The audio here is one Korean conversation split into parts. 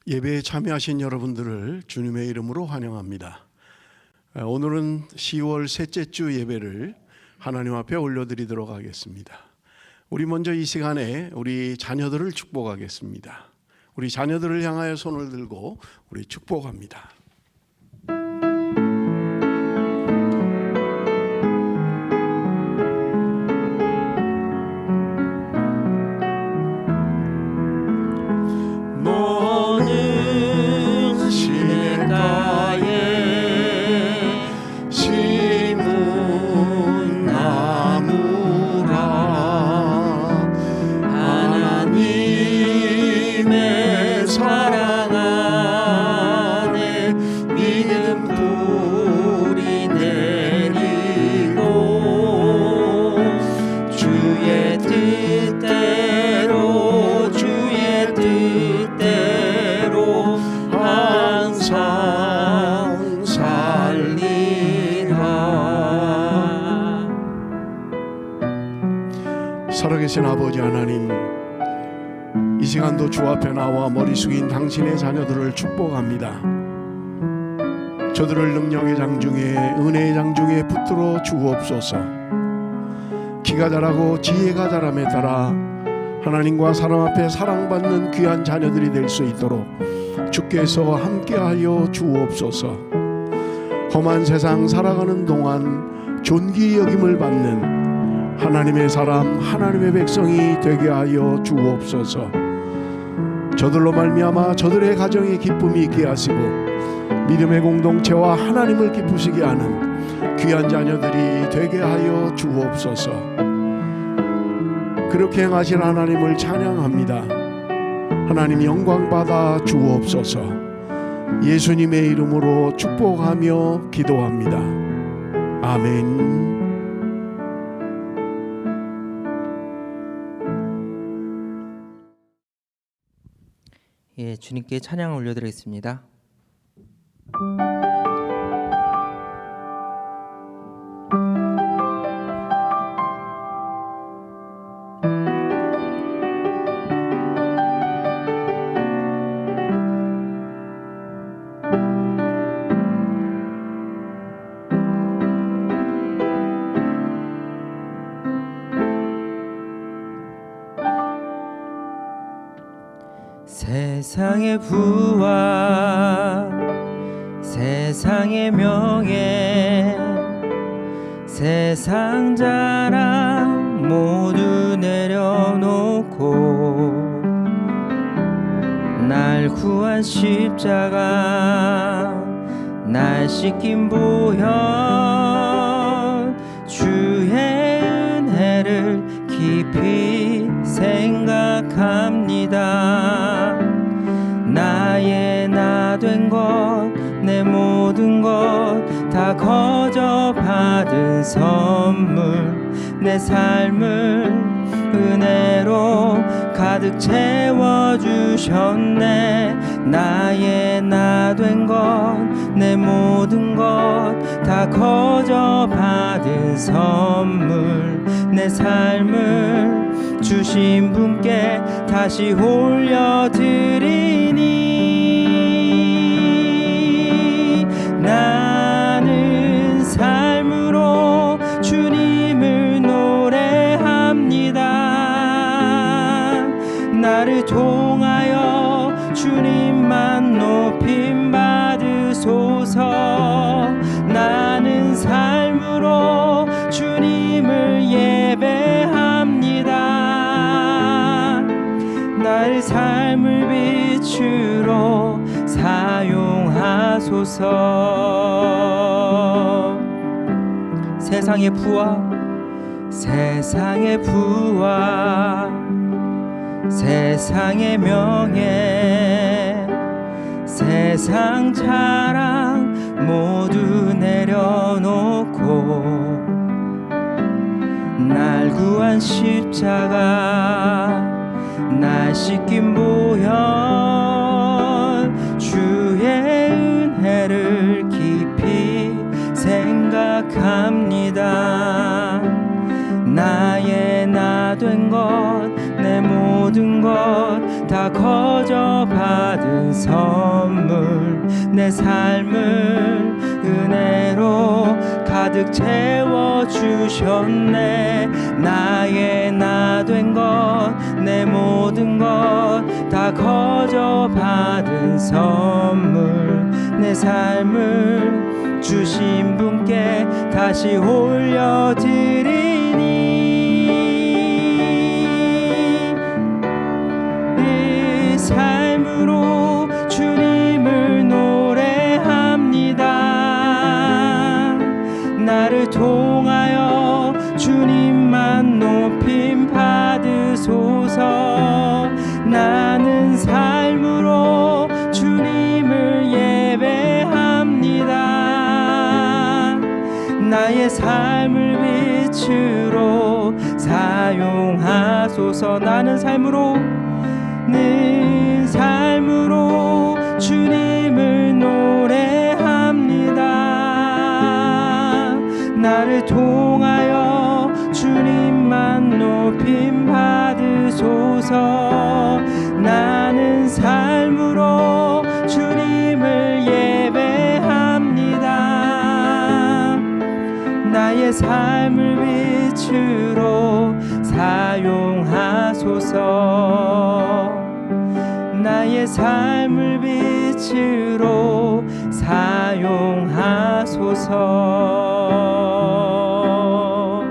예배에 참여하신 여러분들을 주님의 이름으로 환영합니다. 오늘은 10월 셋째 주 예배를 하나님 앞에 올려드리도록 하겠습니다. 우리 먼저 이 시간에 우리 자녀들을 축복하겠습니다. 우리 자녀들을 향하여 손을 들고 우리 축복합니다. 살아계신 아버지 하나님, 이 시간도 주 앞에 나와 머리 숙인 당신의 자녀들을 축복합니다. 저들을 능력의 장중에 은혜의 장중에 붙들어 주옵소서. 키가 자라고 지혜가 자람에 따라 하나님과 사람 앞에 사랑받는 귀한 자녀들이 될 수 있도록 주께서 함께하여 주옵소서. 험한 세상 살아가는 동안 존귀 여김을 받는 하나님의 사람, 하나님의 백성이 되게 하여 주옵소서. 저들로 말미암아 저들의 가정에 기쁨이 있게 하시고 믿음의 공동체와 하나님을 기쁘시게 하는 귀한 자녀들이 되게 하여 주옵소서. 그렇게 행하신 하나님을 찬양합니다. 하나님 영광 받아 주옵소서. 예수님의 이름으로 축복하며 기도합니다. 아멘. 예, 주님께 찬양을 올려드리겠습니다. 세상의 부와 세상의 명예 세상 자랑 모두 내려놓고 날 구한 십자가 날 씻긴 보혈 주의 은혜를 깊이 생각합니다. 나의 나 된 것 내 모든 것 다 거저 받은 선물 내 삶을 은혜로 가득 채워주셨네. 나의 나 된 것 내 모든 것 다 거저 받은 선물 내 삶을 주신 분께 다시 올려드리니 나는 삶으로 주님을 노래합니다. 나를 통하여 주님만 높임 받으소서. 나는 삶으로 주님을 예배합니다. 나의 삶을 빛으로 사용하소서. 세상의 부와 세상의 명예 세상 자랑 모두 내려놓고 날 구한 십자가 날 씻긴 보혈 주의 은혜를 깊이 생각합니다. 나의 나 된 것 내 모든 모든 것 다 거저 받은 선물 내 삶을 은혜로 가득 채워주셨네 나의 나 된 것 내 모든 것 다 거저 받은 선물 내 삶을 주신 분께 다시 올려드리니 이 삶으로 주님을 노래합니다 나를 통하여 주님만 높임 받으소서 나는 삶으로 주님을 예배합니다 나의 삶을 빛으로 사용하소서 나는 삶으로 주님을 노래합니다 나를 통하여 주님만 높임 받으소서 나는 삶으로 주님을 예배합니다 나의 삶을 빛으로 사용하소서 나의 삶을 빛으로 사용하소서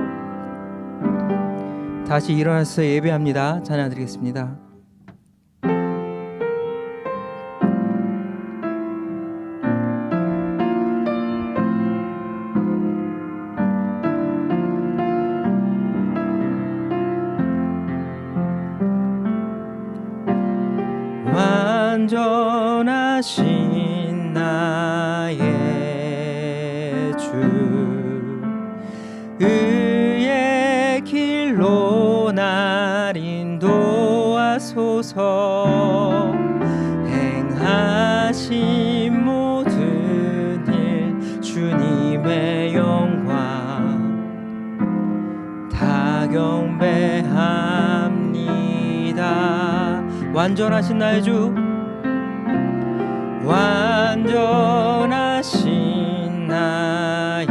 다시 일어나서 예배합니다 찬양드리겠습니다 완전하신 나의 주 의의 길로 날 인도하소서 행하신 모든 일 주님의 영광 다 경배합니다 완전하신 나의 주 완전하신 나의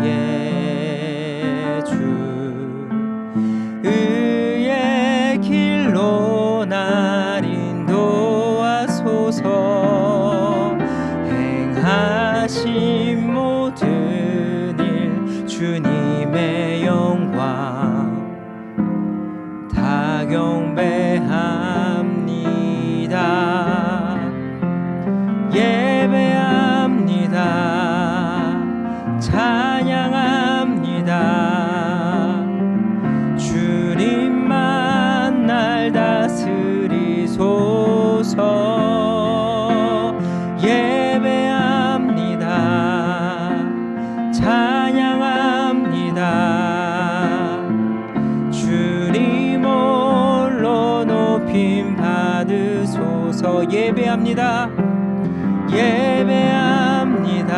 주 의의 길로 날 인도하소서 행하신 모든 일 주님의 영광 다 경배합니다 예배합니다 찬양합니다 주님만 날 다스리소서 예배합니다 찬양합니다 주님 홀로 높임 받으소서 예배합니다 예배합니다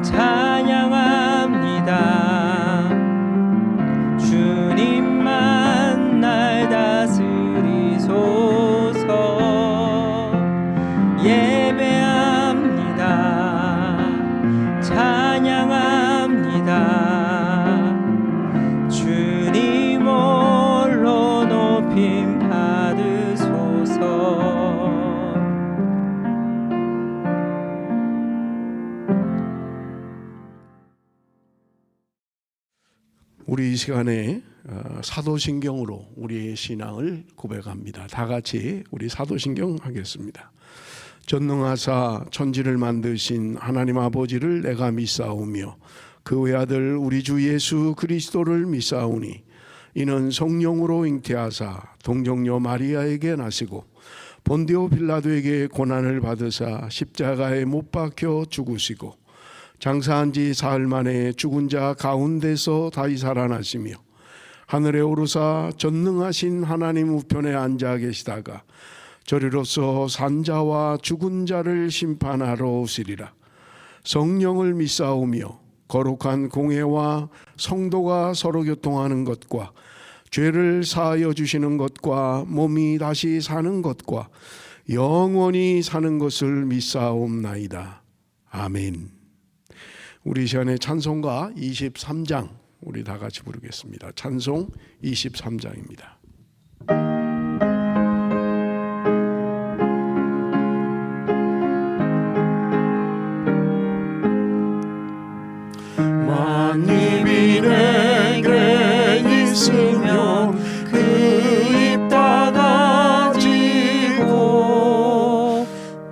찬양합니다 주님만 날 다스리소서 예배합니다 찬양합니다 주님 홀로 높임 받으소서 우리 이 시간에 사도신경으로 우리의 신앙을 고백합니다. 다 같이 우리 사도신경 하겠습니다. 전능하사 천지를 만드신 하나님 아버지를 내가 믿사오며 그 외아들 우리 주 예수 그리스도를 믿사오니 이는 성령으로 잉태하사 동정녀 마리아에게 나시고 본디오 빌라도에게 고난을 받으사 십자가에 못 박혀 죽으시고 장사한 지 사흘 만에 죽은 자 가운데서 다시 살아나시며 하늘에 오르사 전능하신 하나님 우편에 앉아 계시다가 저리로서 산자와 죽은 자를 심판하러 오시리라. 성령을 믿사오며 거룩한 공회와 성도가 서로 교통하는 것과 죄를 사하여 주시는 것과 몸이 다시 사는 것과 영원히 사는 것을 믿사옵나이다. 아멘. 우리 시간에 찬송가 23장 우리 다 같이 부르겠습니다. 찬송 23장입니다. 만입이 내게 있으면 그 입 닫아지고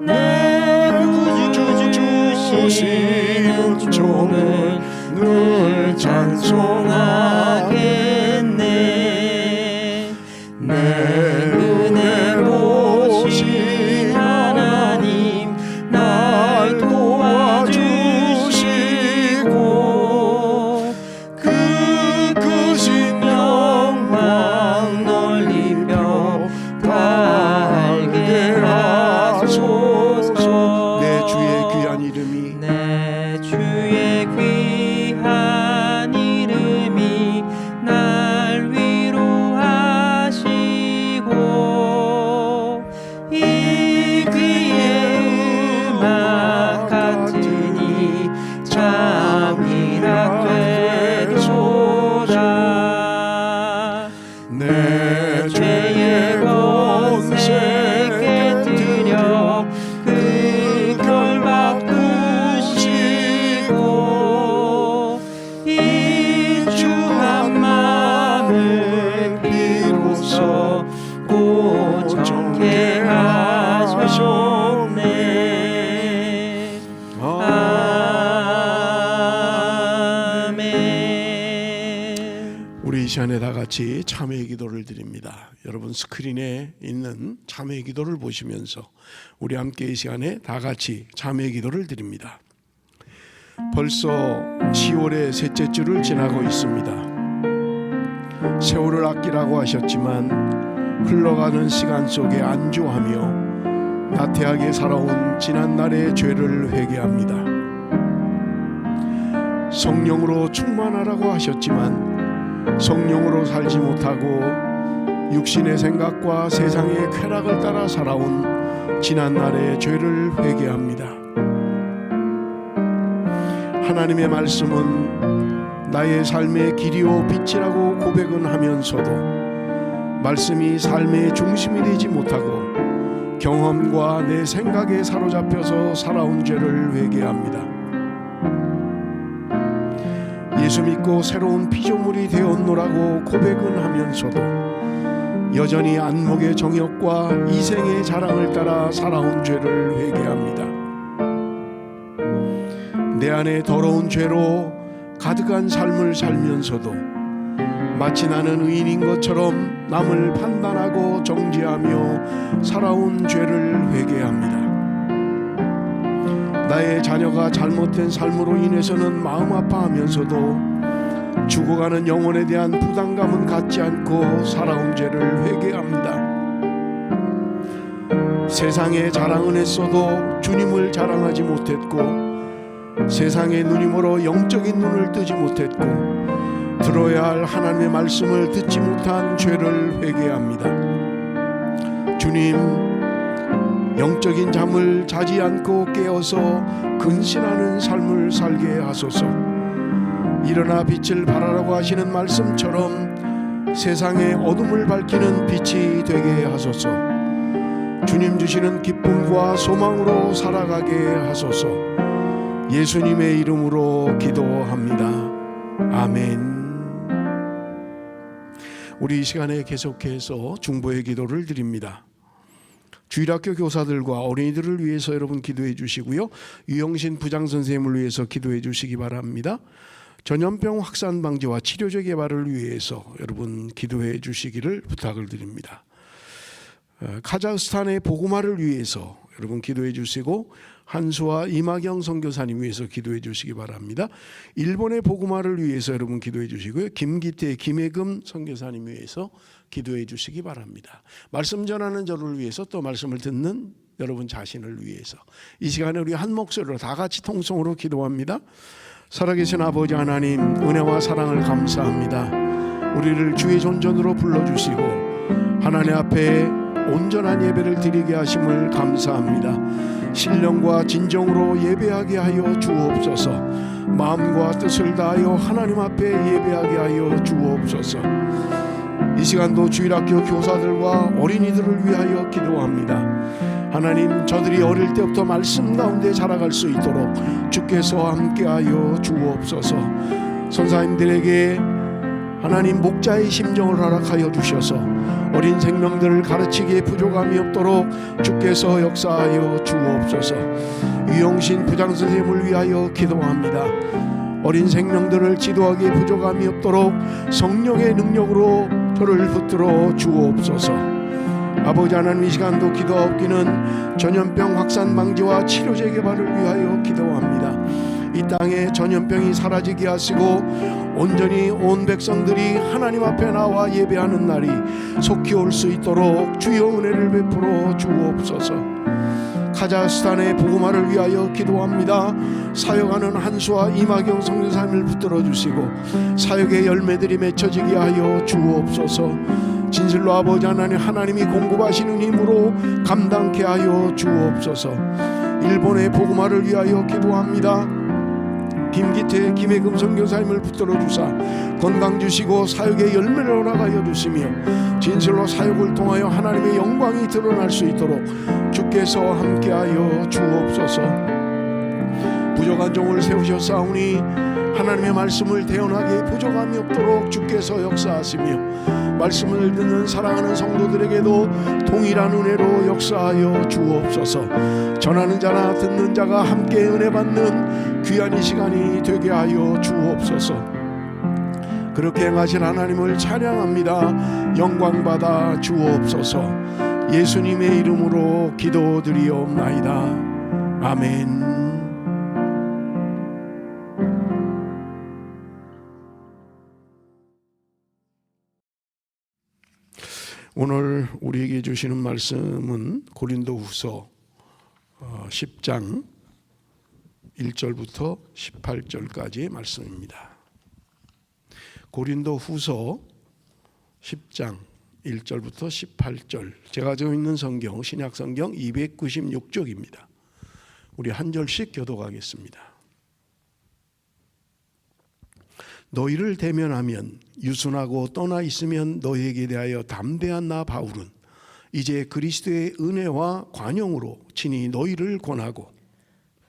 내 구주 주신 종을 늘 찬송하겠네. 내 은혜로우신 하나님 날 도와주시고 그 크신 영광 널리 펴 밝게 하소서. 내 주의 귀한 이름이 내 주의 귀한 이름이 날 위로하시고 이 귀의 음악 같으니 잠이라 되소다. 내 죄의 권세 깨뜨려 그 결박 부시고 이 주한 마음을 비로소 고정케 하셨네. 아멘. 우리 이 시간에 다 같이 참회의 기도를 드립니다. 여러분 스크린에 있는 참회의 기도를 보시면서 우리 함께 이 시간에 다 같이 참회의 기도를 드립니다. 벌써 10월의 셋째 주를 지나고 있습니다. 세월을 아끼라고 하셨지만 흘러가는 시간 속에 안주하며 나태하게 살아온 지난날의 죄를 회개합니다. 성령으로 충만하라고 하셨지만 성령으로 살지 못하고 육신의 생각과 세상의 쾌락을 따라 살아온 지난날의 죄를 회개합니다. 하나님의 말씀은 나의 삶의 길이요 빛이라고 고백은 하면서도 말씀이 삶의 중심이 되지 못하고 경험과 내 생각에 사로잡혀서 살아온 죄를 회개합니다. 예수 믿고 새로운 피조물이 되었노라고 고백은 하면서도 여전히 안목의 정욕과 이생의 자랑을 따라 살아온 죄를 회개합니다. 내 안에 더러운 죄로 가득한 삶을 살면서도 마치 나는 의인인 것처럼 남을 판단하고 정죄하며 살아온 죄를 회개합니다. 나의 자녀가 잘못된 삶으로 인해서는 마음 아파하면서도 죽어가는 영혼에 대한 부담감은 갖지 않고 살아온 죄를 회개합니다. 세상에 자랑은 했어도 주님을 자랑하지 못했고 세상의 눈이 멀어 영적인 눈을 뜨지 못했고 들어야 할 하나님의 말씀을 듣지 못한 죄를 회개합니다. 주님, 영적인 잠을 자지 않고 깨어서 근신하는 삶을 살게 하소서. 일어나 빛을 발하라고 하시는 말씀처럼 세상의 어둠을 밝히는 빛이 되게 하소서. 주님 주시는 기쁨과 소망으로 살아가게 하소서. 예수님의 이름으로 기도합니다. 아멘. 우리 이 시간에 계속해서 중보의 기도를 드립니다. 주일학교 교사들과 어린이들을 위해서 여러분 기도해 주시고요. 유영신 부장선생님을 위해서 기도해 주시기 바랍니다. 전염병 확산 방지와 치료제 개발을 위해서 여러분 기도해 주시기를 부탁을 드립니다. 카자흐스탄의 복음화를 위해서 여러분 기도해 주시고 한수와 이마경 선교사님 위해서 기도해 주시기 바랍니다. 일본의 복음화를 위해서 여러분 기도해 주시고요. 김기태, 김혜금 선교사님 위해서 기도해 주시기 바랍니다. 말씀 전하는 저를 위해서 또 말씀을 듣는 여러분 자신을 위해서 이 시간에 우리 한 목소리로 다 같이 통성으로 기도합니다. 살아계신 아버지 하나님, 은혜와 사랑을 감사합니다. 우리를 주의 존전으로 불러주시고 하나님 앞에 온전한 예배를 드리게 하심을 감사합니다. 신령과 진정으로 예배하게 하여 주옵소서. 마음과 뜻을 다하여 하나님 앞에 예배하게 하여 주옵소서. 이 시간도 주일학교 교사들과 어린이들을 위하여 기도합니다. 하나님, 저들이 어릴 때부터 말씀 가운데 자라갈 수 있도록 주께서 함께하여 주옵소서. 선사님들에게 하나님 목자의 심정을 허락하여 주셔서 어린 생명들을 가르치기에 부족함이 없도록 주께서 역사하여 주옵소서. 유영신 부장선생님을 위하여 기도합니다. 어린 생명들을 지도하기에 부족함이 없도록 성령의 능력으로 저를 붙들어 주옵소서. 아버지 하나님, 이 시간도 기도하옵기는 전염병 확산 방지와 치료제 개발을 위하여 기도합니다. 이 땅에 전염병이 사라지게 하시고 온전히 온 백성들이 하나님 앞에 나와 예배하는 날이 속히 올 수 있도록 주여 은혜를 베풀어 주옵소서. 카자흐스탄의 복음화를 위하여 기도합니다. 사역하는 한수와 이마경 선교사님을 붙들어 주시고 사역의 열매들이 맺혀지게 하여 주옵소서. 진실로 아버지 하나님, 하나님이 공급하시는 힘으로 감당케 하여 주옵소서. 일본의 복음화를 위하여 기도합니다. 김기태, 김혜금 선교사님을 붙들어 주사 건강 주시고 사역의 열매를 허락하여 주시며 진실로 사역을 통하여 하나님의 영광이 드러날 수 있도록 주께서 함께하여 주옵소서. 부족한 종을 세우셨사오니 하나님의 말씀을 대언하기에 부족함이 없도록 주께서 역사하시며 말씀을 듣는 사랑하는 성도들에게도 동일한 은혜로 역사하여 주옵소서. 전하는 자나 듣는 자가 함께 은혜 받는 귀한 이 시간이 되게 하여 주옵소서. 그렇게 행하신 하나님을 찬양합니다. 영광 받아 주옵소서. 예수님의 이름으로 기도드리옵나이다. 아멘. 오늘 우리에게 주시는 말씀은 고린도후서 10장 1절부터 18절까지의 말씀입니다. 고린도후서 10장 1절부터 18절. 제가 가지고 있는 성경 신약성경 296쪽입니다. 우리 한 절씩 교독하겠습니다. 너희를 대면하면 유순하고 떠나 있으면 너희에게 대하여 담대한 나 바울은 이제 그리스도의 은혜와 관용으로 친히 너희를 권하고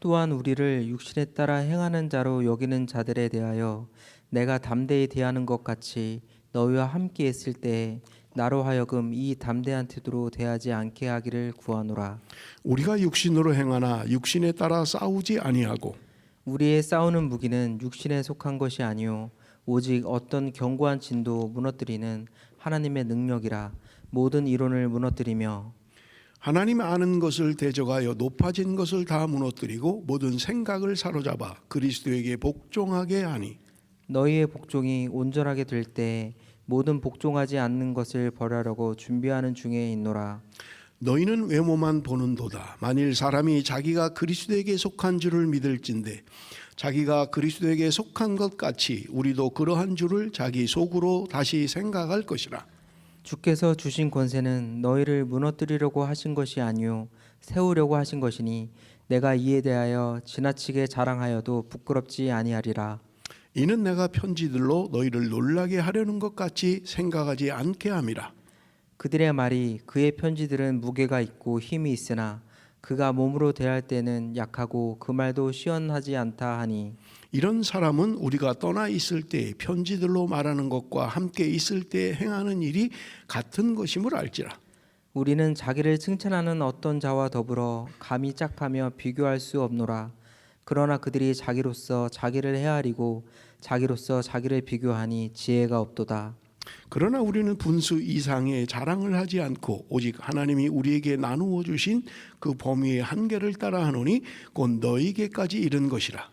또한 우리를 육신에 따라 행하는 자로 여기는 자들에 대하여 내가 담대히 대하는 것 같이 너희와 함께 있을 때에 나로 하여금 이 담대한 태도로 대하지 않게 하기를 구하노라. 우리가 육신으로 행하나 육신에 따라 싸우지 아니하고 우리의 싸우는 무기는 육신에 속한 것이 아니요 오직 어떤 견고한 진도 무너뜨리는 하나님의 능력이라. 모든 이론을 무너뜨리며 하나님 아는 것을 대적하여 높아진 것을 다 무너뜨리고 모든 생각을 사로잡아 그리스도에게 복종하게 하니 너희의 복종이 온전하게 될 때 모든 복종하지 않는 것을 벌하려고 준비하는 중에 있노라. 너희는 외모만 보는도다. 만일 사람이 자기가 그리스도에게 속한 줄을 믿을진대 자기가 그리스도에게 속한 것 같이 우리도 그러한 줄을 자기 속으로 다시 생각할 것이라. 주께서 주신 권세는 너희를 무너뜨리려고 하신 것이 아니요 세우려고 하신 것이니 내가 이에 대하여 지나치게 자랑하여도 부끄럽지 아니하리라. 이는 내가 편지들로 너희를 놀라게 하려는 것 같이 생각하지 않게 함이라. 그들의 말이 그의 편지들은 무게가 있고 힘이 있으나 그가 몸으로 대할 때는 약하고 그 말도 시원하지 않다 하니 이런 사람은 우리가 떠나 있을 때 편지들로 말하는 것과 함께 있을 때 행하는 일이 같은 것임을 알지라. 우리는 자기를 칭찬하는 어떤 자와 더불어 감히 짝하며 비교할 수 없노라. 그러나 그들이 자기로서 자기를 헤아리고 자기로서 자기를 비교하니 지혜가 없도다. 그러나 우리는 분수 이상의 자랑을 하지 않고 오직 하나님이 우리에게 나누어 주신 그 범위의 한계를 따라 하노니 곧 너희에게까지 이른 것이라.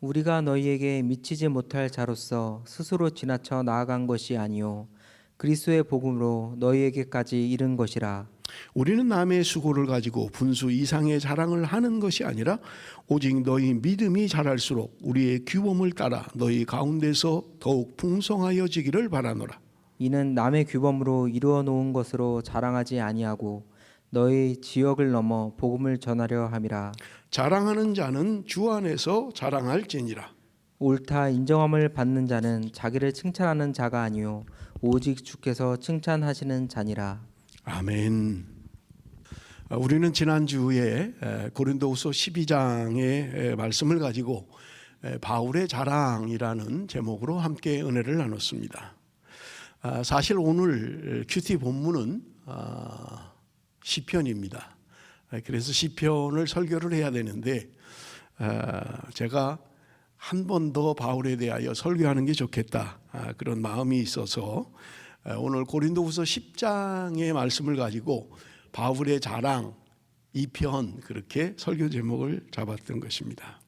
우리가 너희에게 미치지 못할 자로서 스스로 지나쳐 나아간 것이 아니요 그리스도의 복음으로 너희에게까지 이른 것이라. 우리는 남의 수고를 가지고 분수 이상의 자랑을 하는 것이 아니라 오직 너희 믿음이 자랄수록 우리의 규범을 따라 너희 가운데서 더욱 풍성하여지기를 바라노라. 이는 남의 규범으로 이루어 놓은 것으로 자랑하지 아니하고 너희 지역을 넘어 복음을 전하려 함이라. 자랑하는 자는 주 안에서 자랑할지니라. 옳다 인정함을 받는 자는 자기를 칭찬하는 자가 아니요 오직 주께서 칭찬하시는 자니라. 아멘. 우리는 지난주에 고린도후서 12장의 말씀을 가지고 바울의 자랑이라는 제목으로 함께 은혜를 나눴습니다. 사실 오늘 큐티 본문은 시편입니다. 그래서 시편을 설교를 해야 되는데 제가 한 번 더 바울에 대하여 설교하는 게 좋겠다 그런 마음이 있어서 오늘 고린도후서 10장의 말씀을 가지고 바울의 자랑 2편 그렇게 설교 제목을 잡았던 것입니다.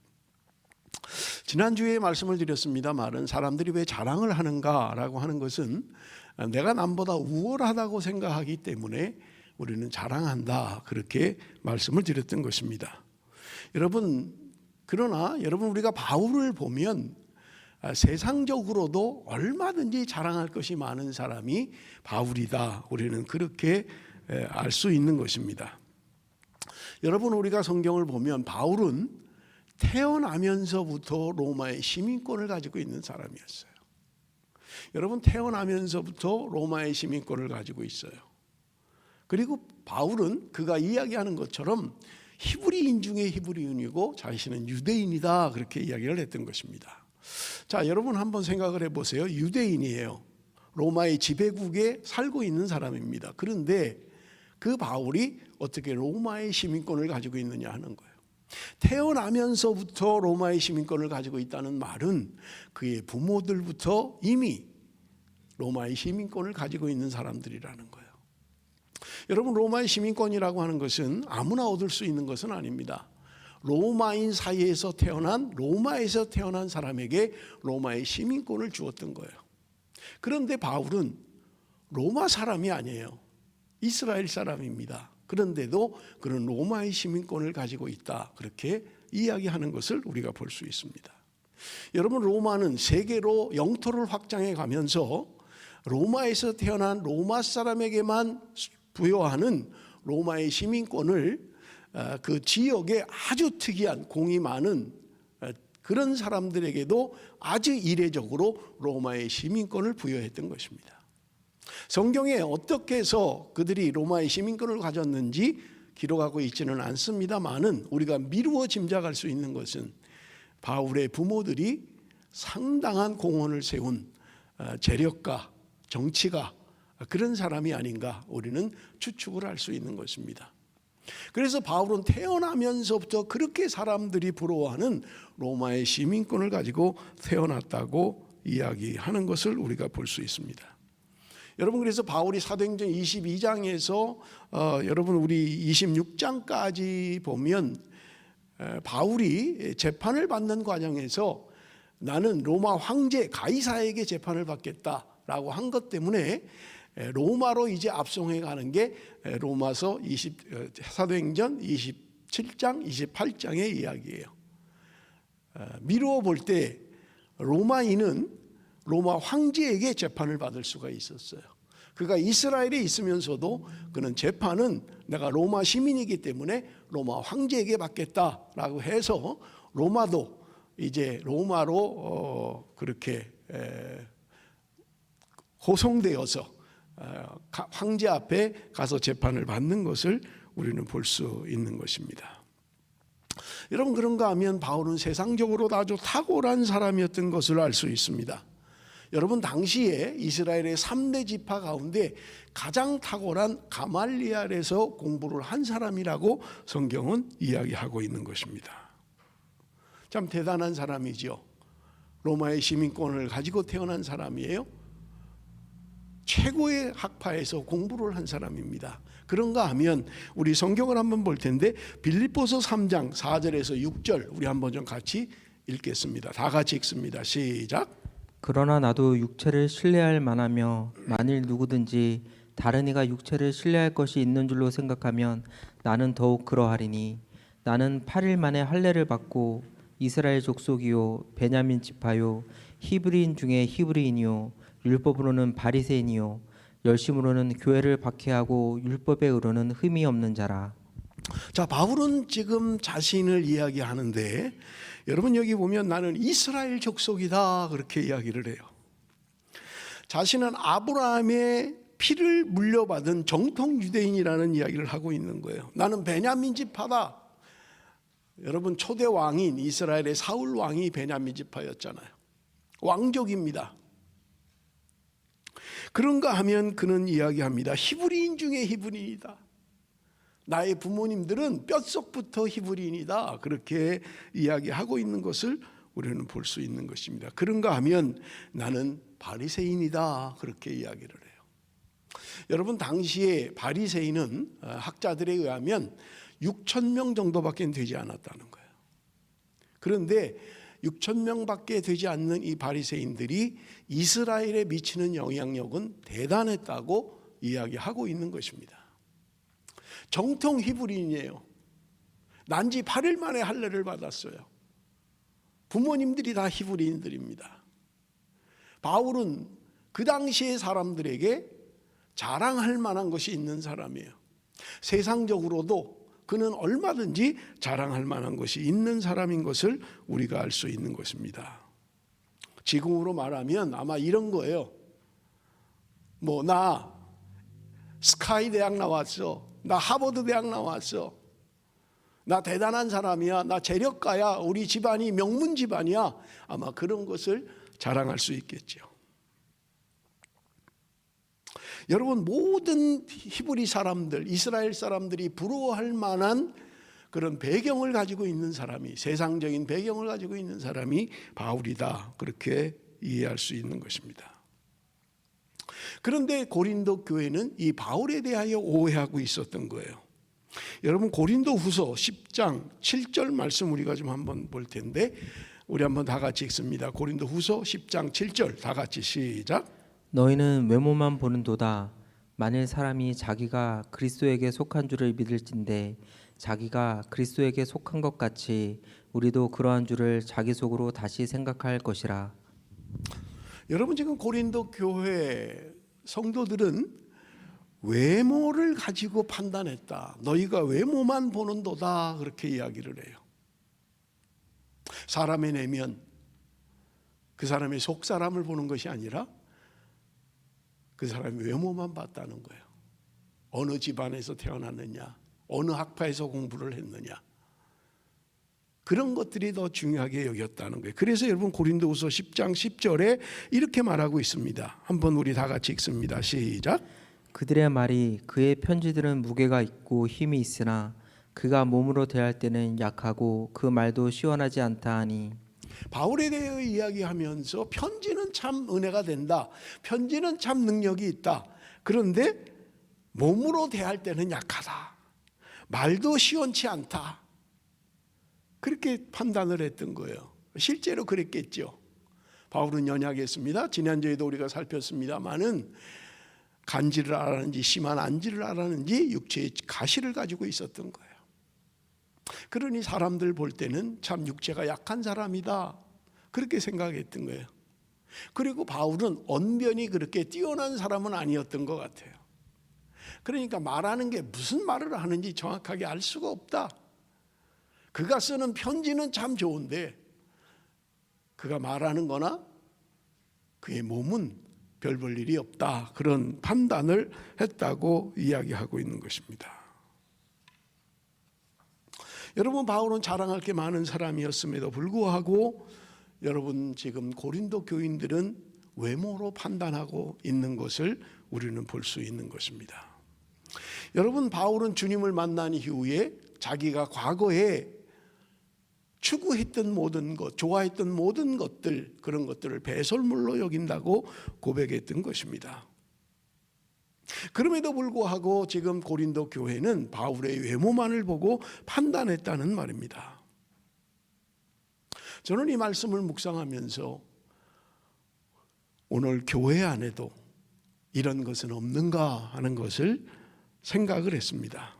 지난주에 말씀을 드렸습니다만 사람들이 왜 자랑을 하는가라고 하는 것은 내가 남보다 우월하다고 생각하기 때문에 우리는 자랑한다 그렇게 말씀을 드렸던 것입니다. 그러나 여러분 우리가 바울을 보면 세상적으로도 얼마든지 자랑할 것이 많은 사람이 바울이다. 우리는 그렇게 알 수 있는 것입니다. 여러분 우리가 성경을 보면 바울은 태어나면서부터 로마의 시민권을 가지고 있는 사람이었어요. 여러분 태어나면서부터 로마의 시민권을 가지고 있어요. 그리고 바울은 그가 이야기하는 것처럼 히브리인 중에 히브리인이고 자신은 유대인이다 그렇게 이야기를 했던 것입니다. 자, 여러분 한번 생각을 해보세요. 유대인이에요. 로마의 지배국에 살고 있는 사람입니다. 그런데 그 바울이 어떻게 로마의 시민권을 가지고 있느냐 하는 거예요. 태어나면서부터 로마의 시민권을 가지고 있다는 말은 그의 부모들부터 이미 로마의 시민권을 가지고 있는 사람들이라는 거예요. 여러분 로마의 시민권이라고 하는 것은 아무나 얻을 수 있는 것은 아닙니다. 로마인 사이에서 태어난 로마에서 태어난 사람에게 로마의 시민권을 주었던 거예요. 그런데 바울은 로마 사람이 아니에요. 이스라엘 사람입니다. 그런데도 그런 로마의 시민권을 가지고 있다 그렇게 이야기하는 것을 우리가 볼 수 있습니다. 여러분 로마는 세계로 영토를 확장해 가면서 로마에서 태어난 로마 사람에게만 부여하는 로마의 시민권을 그 지역에 아주 특이한 공이 많은 그런 사람들에게도 아주 이례적으로 로마의 시민권을 부여했던 것입니다. 성경에 어떻게 해서 그들이 로마의 시민권을 가졌는지 기록하고 있지는 않습니다만은 우리가 미루어 짐작할 수 있는 것은 바울의 부모들이 상당한 공헌을 세운 재력가, 정치가 그런 사람이 아닌가 우리는 추측을 할 수 있는 것입니다. 그래서 바울은 태어나면서부터 그렇게 사람들이 부러워하는 로마의 시민권을 가지고 태어났다고 이야기하는 것을 우리가 볼 수 있습니다. 여러분 그래서 바울이 사도행전 22장에서 여러분 우리 26장까지 보면 바울이 재판을 받는 과정에서 나는 로마 황제 가이사에게 재판을 받겠다라고 한 것 때문에 로마로 이제 압송해 가는 게 로마서 사도행전 27장 28장의 이야기예요. 미루어 볼 때 로마인은 로마 황제에게 재판을 받을 수가 있었어요. 그가 이스라엘에 있으면서도 그는 재판은 내가 로마 시민이기 때문에 로마 황제에게 받겠다라고 해서 로마도 이제 로마로 그렇게 호송되어서 황제 앞에 가서 재판을 받는 것을 우리는 볼 수 있는 것입니다. 여러분 그런가 하면 바울은 세상적으로도 아주 탁월한 사람이었던 것을 알 수 있습니다. 여러분 당시에 이스라엘의 3대 지파 가운데 가장 탁월한 가말리엘에서 공부를 한 사람이라고 성경은 이야기하고 있는 것입니다. 참 대단한 사람이죠. 로마의 시민권을 가지고 태어난 사람이에요. 최고의 학파에서 공부를 한 사람입니다. 그런가 하면 우리 성경을 한번 볼 텐데 빌립보서 3장 4절에서 6절 우리 한번 좀 같이 읽겠습니다. 다 같이 읽습니다. 시작. 그러나 나도 육체를 신뢰할 만하며 만일 누구든지 다른 이가 육체를 신뢰할 것이 있는 줄로 생각하면 나는 더욱 그러하리니 나는 8일 만에 할례를 받고 이스라엘 족속이요 베냐민 지파요 히브리인 중에 히브리인이요 율법으로는 바리새인이요 열심으로는 교회를 박해하고 율법에 의로는 흠이 없는 자라. 자, 바울은 지금 자신을 이야기하는데 여러분 여기 보면 나는 이스라엘 족속이다 그렇게 이야기를 해요. 자신은 아브라함의 피를 물려받은 정통 유대인이라는 이야기를 하고 있는 거예요. 나는 베냐민 지파다. 여러분 초대 왕인 이스라엘의 사울 왕이 베냐민 지파였잖아요. 왕족입니다. 그런가 하면 그는 이야기합니다. 히브리인 중에 히브리인이다. 나의 부모님들은 뼛속부터 히브리인이다. 그렇게 이야기하고 있는 것을 우리는 볼 수 있는 것입니다. 그런가 하면 나는 바리새인이다. 그렇게 이야기를 해요. 여러분 당시에 바리새인은 학자들에 의하면 6천 명 정도밖에 되지 않았다는 거예요. 그런데 6천 명밖에 되지 않는 이 바리새인들이 이스라엘에 미치는 영향력은 대단했다고 이야기하고 있는 것입니다. 정통 히브리인이에요. 난지 8일 만에 할례를 받았어요. 부모님들이 다 히브리인들입니다. 바울은 그 당시의 사람들에게 자랑할 만한 것이 있는 사람이에요. 세상적으로도 그는 얼마든지 자랑할 만한 것이 있는 사람인 것을 우리가 알 수 있는 것입니다. 지금으로 말하면 아마 이런 거예요. 뭐 나 스카이 대학 나왔어. 나 하버드 대학 나왔어. 나 대단한 사람이야. 나 재력가야. 우리 집안이 명문 집안이야. 아마 그런 것을 자랑할 수 있겠죠. 여러분 모든 히브리 사람들, 이스라엘 사람들이 부러워할 만한 그런 배경을 가지고 있는 사람이, 세상적인 배경을 가지고 있는 사람이 바울이다. 그렇게 이해할 수 있는 것입니다. 그런데 고린도 교회는 이 바울에 대하여 오해하고 있었던 거예요. 여러분 고린도 후서 10장 7절 말씀 우리가 좀 한번 볼 텐데 우리 한번 다 같이 읽습니다. 고린도 후서 10장 7절 다 같이 시작. 너희는 외모만 보는도다. 만일 사람이 자기가 그리스도에게 속한 줄을 믿을진대 자기가 그리스도에게 속한 것 같이 우리도 그러한 줄을 자기 속으로 다시 생각할 것이라. 여러분 지금 고린도 교회 성도들은 외모를 가지고 판단했다. 너희가 외모만 보는도다. 그렇게 이야기를 해요. 사람의 내면, 그 사람의 속 사람을 보는 것이 아니라 그 사람의 외모만 봤다는 거예요. 어느 집안에서 태어났느냐, 어느 학파에서 공부를 했느냐, 그런 것들이 더 중요하게 여겼다는 거예요. 그래서 여러분 고린도후서 10장 10절에 이렇게 말하고 있습니다. 한번 우리 다 같이 읽습니다. 시작. 그들의 말이 그의 편지들은 무게가 있고 힘이 있으나 그가 몸으로 대할 때는 약하고 그 말도 시원하지 않다 하니. 바울에 대해 이야기하면서 편지는 참 은혜가 된다. 편지는 참 능력이 있다. 그런데 몸으로 대할 때는 약하다. 말도 시원치 않다. 그렇게 판단을 했던 거예요. 실제로 그랬겠죠. 바울은 연약했습니다. 지난주에도 우리가 살폈습니다마는 간지를 앓았는지 심한 안지를 앓았는지 육체의 가시를 가지고 있었던 거예요. 그러니 사람들 볼 때는 참 육체가 약한 사람이다. 그렇게 생각했던 거예요. 그리고 바울은 언변이 그렇게 뛰어난 사람은 아니었던 것 같아요. 그러니까 말하는 게 무슨 말을 하는지 정확하게 알 수가 없다. 그가 쓰는 편지는 참 좋은데 그가 말하는 거나 그의 몸은 별 볼 일이 없다. 그런 판단을 했다고 이야기하고 있는 것입니다. 여러분 바울은 자랑할 게 많은 사람이었음에도 불구하고 여러분 지금 고린도 교인들은 외모로 판단하고 있는 것을 우리는 볼 수 있는 것입니다. 여러분 바울은 주님을 만난 이후에 자기가 과거에 추구했던 모든 것, 좋아했던 모든 것들, 그런 것들을 배설물로 여긴다고 고백했던 것입니다. 그럼에도 불구하고 지금 고린도 교회는 바울의 외모만을 보고 판단했다는 말입니다. 저는 이 말씀을 묵상하면서 오늘 교회 안에도 이런 것은 없는가 하는 것을 생각을 했습니다.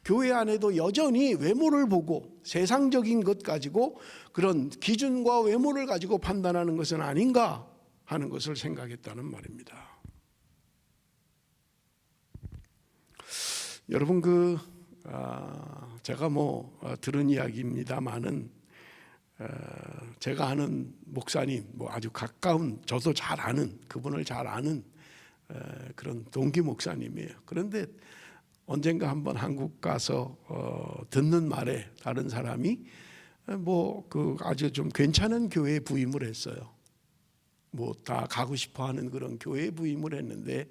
교회 안에도 여전히 외모를 보고 세상적인 것 가지고 그런 기준과 외모를 가지고 판단하는 것은 아닌가 하는 것을 생각했다는 말입니다. 여러분 제가 들은 이야기입니다만은 제가 아는 목사님 아주 가까운 저도 잘 아는 그분을 잘 아는 그런 동기 목사님이에요. 그런데 언젠가 한번 한국 가서 듣는 말에 다른 사람이 아주 좀 괜찮은 교회에 부임을 했어요. 다 가고 싶어하는 그런 교회에 부임을 했는데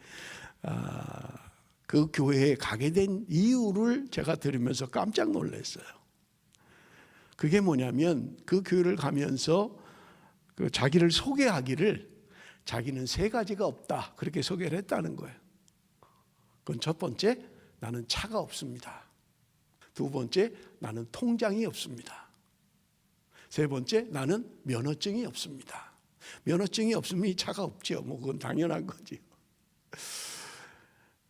그 교회에 가게 된 이유를 제가 들으면서 깜짝 놀랐어요. 그게 뭐냐면 그 교회를 가면서 자기를 소개하기를 자기는 3가지가 없다 그렇게 소개를 했다는 거예요. 그건 첫 번째, 나는 차가 없습니다. 두 번째, 나는 통장이 없습니다. 세 번째, 나는 면허증이 없습니다. 면허증이 없으면 이 차가 없죠. 그건 당연한 거지.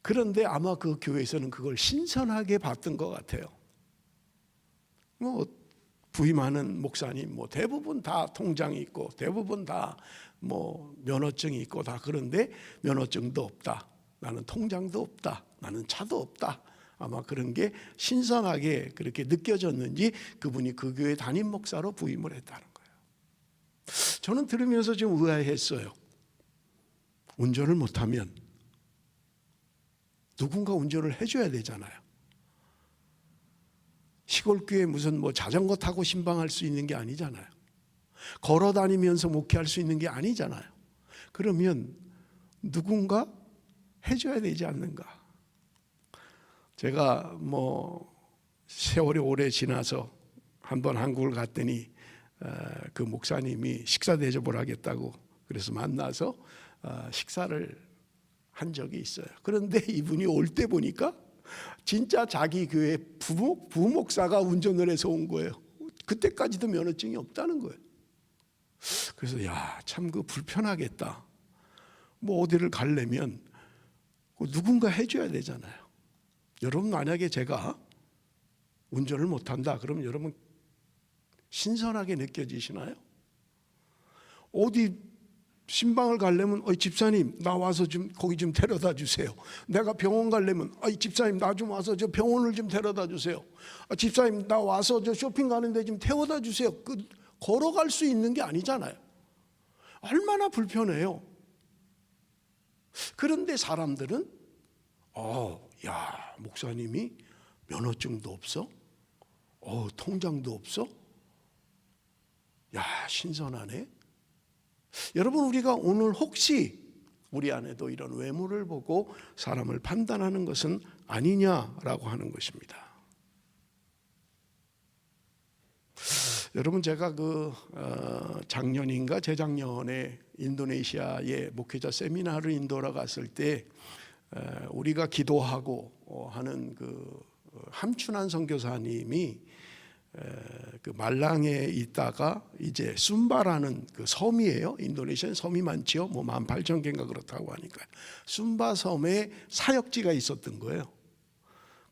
그런데 아마 그 교회에서는 그걸 신선하게 봤던 것 같아요. 부임하는 목사님 대부분 다 통장이 있고 대부분 다 면허증이 있고 다 그런데 면허증도 없다. 나는 통장도 없다. 나는 차도 없다. 아마 그런 게 신선하게 그렇게 느껴졌는지 그분이 그 교회 담임 목사로 부임을 했다는 거예요. 저는 들으면서 좀 의아했어요. 운전을 못하면 누군가 운전을 해줘야 되잖아요. 시골교회 무슨 자전거 타고 신방할 수 있는 게 아니잖아요. 걸어 다니면서 목회할 수 있는 게 아니잖아요. 그러면 누군가 해줘야 되지 않는가. 제가 세월이 오래 지나서 한번 한국을 갔더니 그 목사님이 식사 대접을 하겠다고 그래서 만나서 식사를 한 적이 있어요. 그런데 이분이 올 때 보니까 진짜 자기 교회 부목사가 운전을 해서 온 거예요. 그때까지도 면허증이 없다는 거예요. 그래서 참 불편하겠다. 어디를 가려면 누군가 해줘야 되잖아요. 여러분 만약에 제가 운전을 못한다 그러면 여러분 신선하게 느껴지시나요? 어디 신방을 가려면 집사님 나 와서 좀 거기 좀 데려다 주세요. 내가 병원 가려면 집사님 나 좀 와서 저 병원을 좀 데려다 주세요. 집사님 나 와서 저 쇼핑 가는데 좀 태워다 주세요. 걸어갈 수 있는 게 아니잖아요. 얼마나 불편해요. 그런데 사람들은 목사님이 면허증도 없어? 통장도 없어? 신선하네. 여러분 우리가 오늘 혹시 우리 안에도 이런 외모를 보고 사람을 판단하는 것은 아니냐라고 하는 것입니다. 여러분 제가 작년인가 재작년에 인도네시아에 목회자 세미나를 인도하러 갔을 때 우리가 기도하고 하는 함춘환 선교사님이 말랑에 있다가 이제 숨바라는 섬이에요. 인도네시아는 섬이 많죠. 18,000개인가 그렇다고 하니까 숨바 섬에 사역지가 있었던 거예요.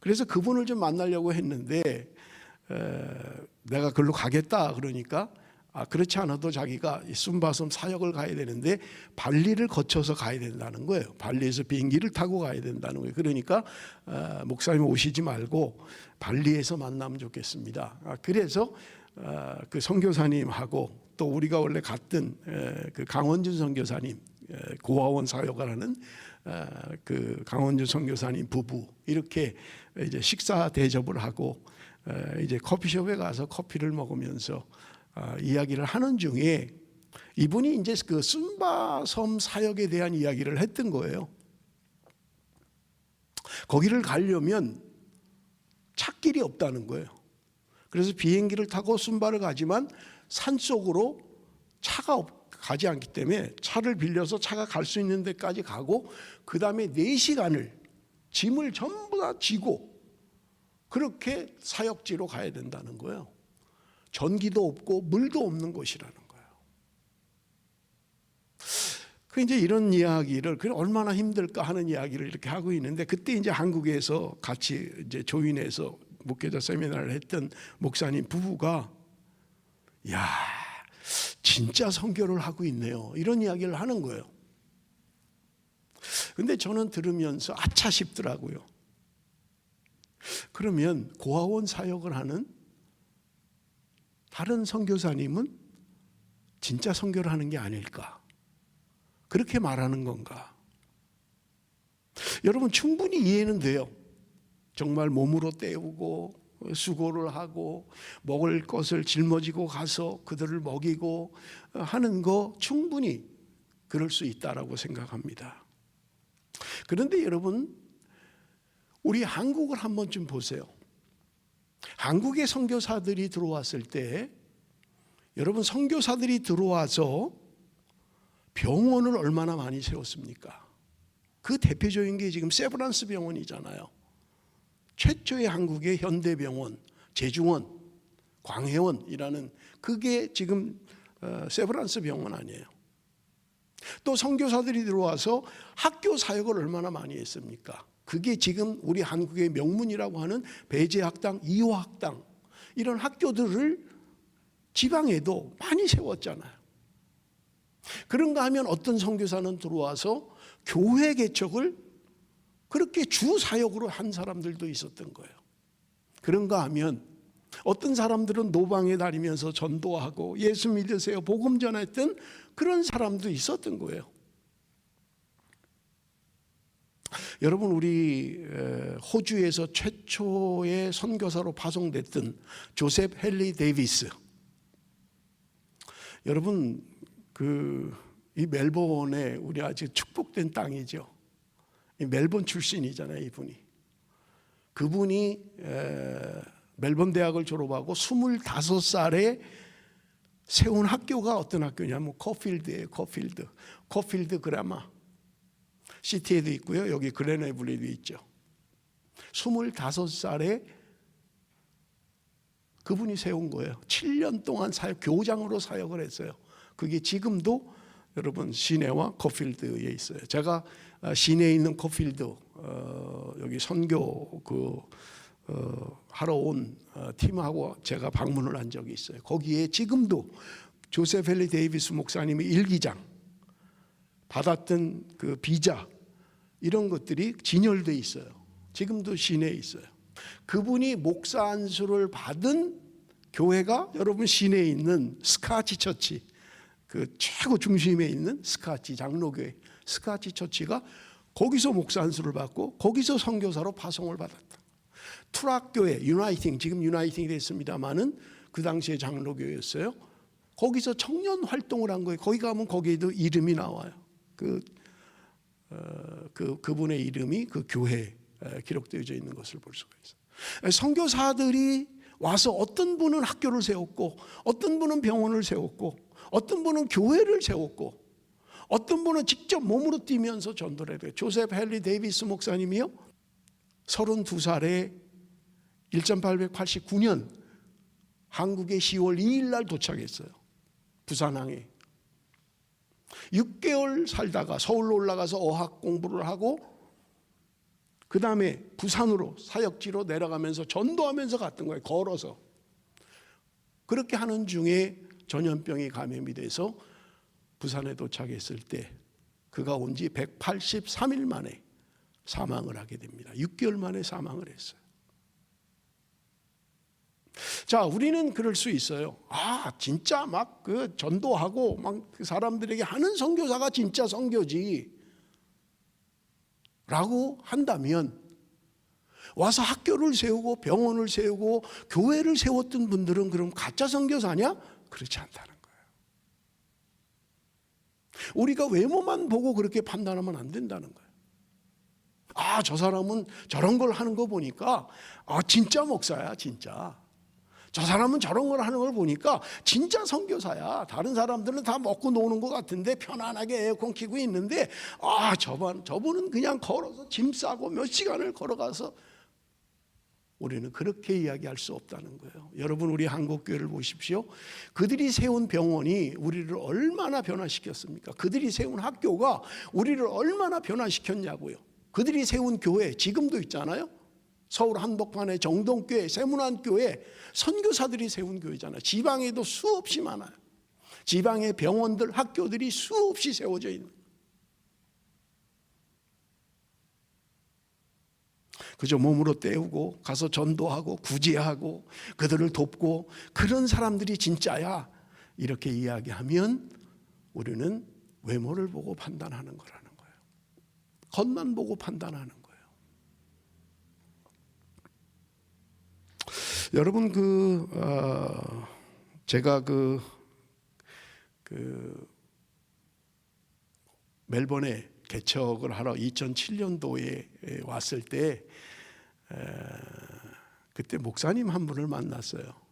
그래서 그분을 좀 만나려고 했는데 내가 그걸로 가겠다 그러니까 그렇지 않아도 자기가 숨바섬 사역을 가야 되는데 발리를 거쳐서 가야 된다는 거예요. 발리에서 비행기를 타고 가야 된다는 거예요. 그러니까 목사님 오시지 말고 발리에서 만나면 좋겠습니다. 그래서 그 선교사님하고 또 우리가 원래 갔던 그 강원준 선교사님 고아원 사역을 하는 그 강원준 선교사님 부부 이렇게 이제 식사 대접을 하고 이제 커피숍에 가서 커피를 먹으면서 이야기를 하는 중에 이분이 이제 그 숨바섬 사역에 대한 이야기를 했던 거예요. 거기를 가려면 찻길이 없다는 거예요. 그래서 비행기를 타고 숨바를 가지만 산속으로 차가 가지 않기 때문에 차를 빌려서 차가 갈 수 있는 데까지 가고 그 다음에 4시간을 짐을 전부 다 지고 그렇게 사역지로 가야 된다는 거예요. 전기도 없고 물도 없는 곳이라는 거예요. 그 이제 이런 이야기를 얼마나 힘들까 하는 이야기를 이렇게 하고 있는데 그때 이제 한국에서 같이 이제 조인해서 목회자 세미나를 했던 목사님 부부가 진짜 선교를 하고 있네요. 이런 이야기를 하는 거예요. 근데 저는 들으면서 아차 싶더라고요. 그러면 고아원 사역을 하는 다른 선교사님은 진짜 선교를 하는 게 아닐까? 그렇게 말하는 건가? 여러분 충분히 이해는 돼요. 정말 몸으로 때우고 수고를 하고 먹을 것을 짊어지고 가서 그들을 먹이고 하는 거 충분히 그럴 수 있다라고 생각합니다. 그런데 여러분 우리 한국을 한번 좀 보세요. 한국의 선교사들이 들어왔을 때 여러분 선교사들이 들어와서 병원을 얼마나 많이 세웠습니까? 그 대표적인 게 지금 세브란스 병원이잖아요. 최초의 한국의 현대병원, 제중원, 광해원이라는 그게 지금 세브란스 병원 아니에요. 또 선교사들이 들어와서 학교 사역을 얼마나 많이 했습니까? 그게 지금 우리 한국의 명문이라고 하는 배재학당, 이화학당 이런 학교들을 지방에도 많이 세웠잖아요. 그런가 하면 어떤 선교사는 들어와서 교회 개척을 그렇게 주 사역으로 한 사람들도 있었던 거예요. 그런가 하면 어떤 사람들은 노방에 다니면서 전도하고 예수 믿으세요 복음 전했던 그런 사람도 있었던 거예요. 여러분 우리 호주에서 최초의 선교사로 파송됐던 조셉 헨리 데이비스, 여러분 이 멜번에 우리 아주 축복된 땅이죠. 이 멜번 출신이잖아요. 이분이. 그분이 멜번 대학을 졸업하고 25살에 세운 학교가 어떤 학교냐면 코필드예요. 코필드 그라마 시티에도 있고요. 여기 그레네블리도 있죠. 25살에 그분이 세운 거예요. 7년 동안 교장으로 사역을 했어요. 그게 지금도 여러분 시내와 코필드에 있어요. 제가 시내에 있는 코필드 여기 선교 하러 온 팀하고 제가 방문을 한 적이 있어요. 거기에 지금도 조셉 헨리 데이비스 목사님의 일기장 받았던 그 비자 이런 것들이 진열돼 있어요. 지금도 시내에 있어요. 그분이 목사 안수를 받은 교회가 여러분 시내에 있는 스카치 처치, 그 최고 중심에 있는 스카치 장로교회 스카치 처치가 거기서 목사 안수를 받고 거기서 선교사로 파송을 받았다. 투락교회 유나이팅, 지금 유나이팅이 됐습니다마는 그 당시에 장로교회였어요. 거기서 청년 활동을 한 거예요. 거기 가면 거기에도 이름이 나와요. 그분의 이름이 그 교회에 기록되어 있는 것을 볼 수가 있어요. 선교사들이 와서 어떤 분은 학교를 세웠고 어떤 분은 병원을 세웠고 어떤 분은 교회를 세웠고 어떤 분은 직접 몸으로 뛰면서 전도를 해요. 조셉 헨리 데이비스 목사님이요 32살에 1889년 한국에 10월 2일 날 도착했어요. 부산항에 6개월 살다가 서울로 올라가서 어학 공부를 하고 그 다음에 부산으로 사역지로 내려가면서 전도하면서 갔던 거예요. 걸어서. 그렇게 하는 중에 전염병이 감염이 돼서 부산에 도착했을 때 그가 온 지 183일 만에 사망을 하게 됩니다. 6개월 만에 사망을 했어요. 자, 우리는 그럴 수 있어요. 진짜 막 그 전도하고 막 그 사람들에게 하는 선교사가 진짜 선교지 라고 한다면 와서 학교를 세우고 병원을 세우고 교회를 세웠던 분들은 그럼 가짜 선교사냐? 그렇지 않다는 거예요. 우리가 외모만 보고 그렇게 판단하면 안 된다는 거예요. 저 사람은 저런 걸 하는 거 보니까 진짜 목사야 진짜. 저 사람은 저런 걸 하는 걸 보니까 진짜 선교사야. 다른 사람들은 다 먹고 노는 것 같은데 편안하게 에어컨 켜고 있는데 저분은 그냥 걸어서 짐 싸고 몇 시간을 걸어가서. 우리는 그렇게 이야기할 수 없다는 거예요. 여러분 우리 한국교회를 보십시오. 그들이 세운 병원이 우리를 얼마나 변화시켰습니까? 그들이 세운 학교가 우리를 얼마나 변화시켰냐고요. 그들이 세운 교회 지금도 있잖아요. 서울 한복판의 정동교회, 세문안교회 선교사들이 세운 교회잖아요. 지방에도 수없이 많아요. 지방의 병원들, 학교들이 수없이 세워져 있는 거예요. 그저 몸으로 때우고 가서 전도하고 구제하고 그들을 돕고 그런 사람들이 진짜야, 이렇게 이야기하면 우리는 외모를 보고 판단하는 거라는 거예요. 겉만 보고 판단하는 거예요. 여러분 제가 멜번에 개척을 하러 2007년도에 왔을 때 그때 목사님 한 분을 만났어요.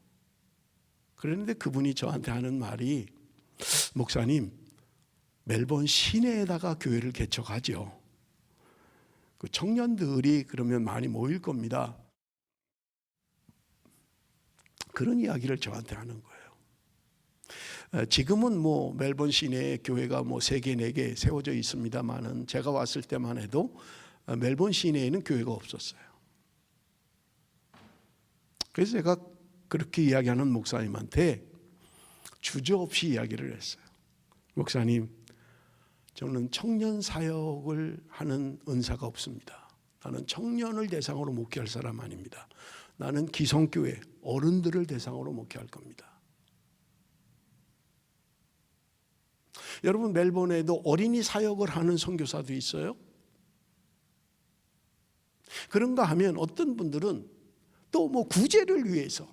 그런데 그분이 저한테 하는 말이, 목사님, 멜번 시내에다가 교회를 개척하죠. 그 청년들이 그러면 많이 모일 겁니다. 그런 이야기를 저한테 하는 거예요. 지금은 뭐 멜번 시내에 교회가 뭐 3개, 4개 세워져 있습니다만은 제가 왔을 때만 해도 멜번 시내에는 교회가 없었어요. 그래서 제가 그렇게 이야기하는 목사님한테 주저없이 이야기를 했어요. 목사님, 저는 청년 사역을 하는 은사가 없습니다. 나는 청년을 대상으로 목회할 사람 아닙니다. 나는 기성교회 어른들을 대상으로 목회할 겁니다. 여러분, 멜번에도 어린이 사역을 하는 선교사도 있어요. 그런가 하면 어떤 분들은 또 뭐 구제를 위해서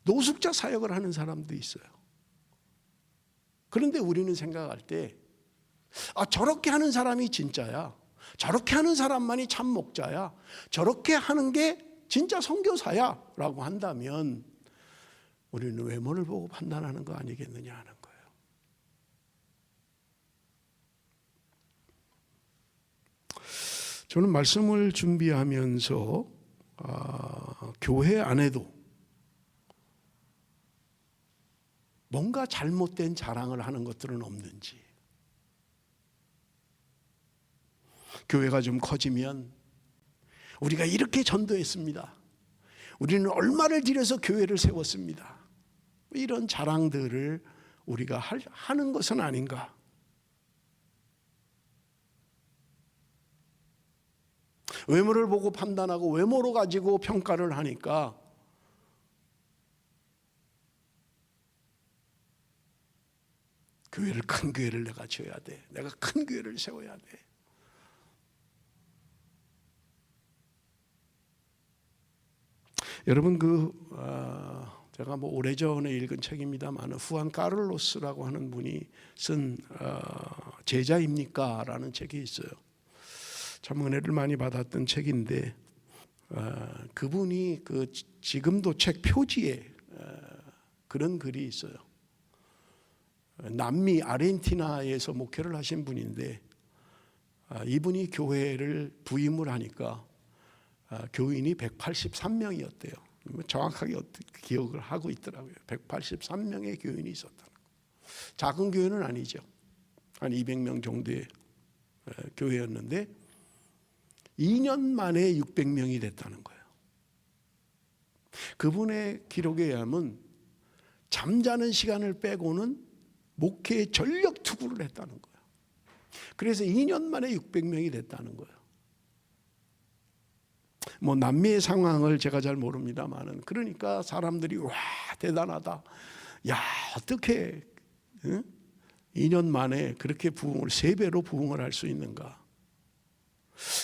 노숙자 사역을 하는 사람도 있어요. 그런데 우리는 생각할 때, 저렇게 하는 사람이 진짜야, 저렇게 하는 사람만이 참 목자야, 저렇게 하는 게 진짜 선교사야 라고 한다면 우리는 외모를 보고 판단하는 거 아니겠느냐 하는 거예요. 저는 말씀을 준비하면서 교회 안에도 뭔가 잘못된 자랑을 하는 것들은 없는지, 교회가 좀 커지면 우리가 이렇게 전도했습니다, 우리는 얼마를 들여서 교회를 세웠습니다, 이런 자랑들을 우리가 하는 것은 아닌가. 외모를 보고 판단하고 외모로 가지고 평가를 하니까 큰 교회를 내가 지어야 돼, 내가 큰 교회를 세워야 돼. 여러분, 제가 뭐 오래전에 읽은 책입니다만, 후안 카를로스라고 하는 분이 쓴 제자입니까? 라는 책이 있어요. 참 은혜를 많이 받았던 책인데, 그분이 지금도 책 표지에 그런 글이 있어요. 남미 아르헨티나에서 목회를 하신 분인데, 이분이 교회를 부임을 하니까 교인이 183명이었대요. 정확하게 기억을 하고 있더라고요. 183명의 교인이 있었다는 거. 작은 교회는 아니죠. 한 200명 정도의 교회였는데 2년 만에 600명이 됐다는 거예요. 그분의 기록에 의하면 잠자는 시간을 빼고는 목회에 전력 투구를 했다는 거예요. 그래서 2년 만에 600명이 됐다는 거예요. 뭐 남미의 상황을 제가 잘 모릅니다만은, 그러니까 사람들이 와, 대단하다, 야, 어떻게 2년 만에 그렇게 부흥을 3배로 부흥을 할 수 있는가.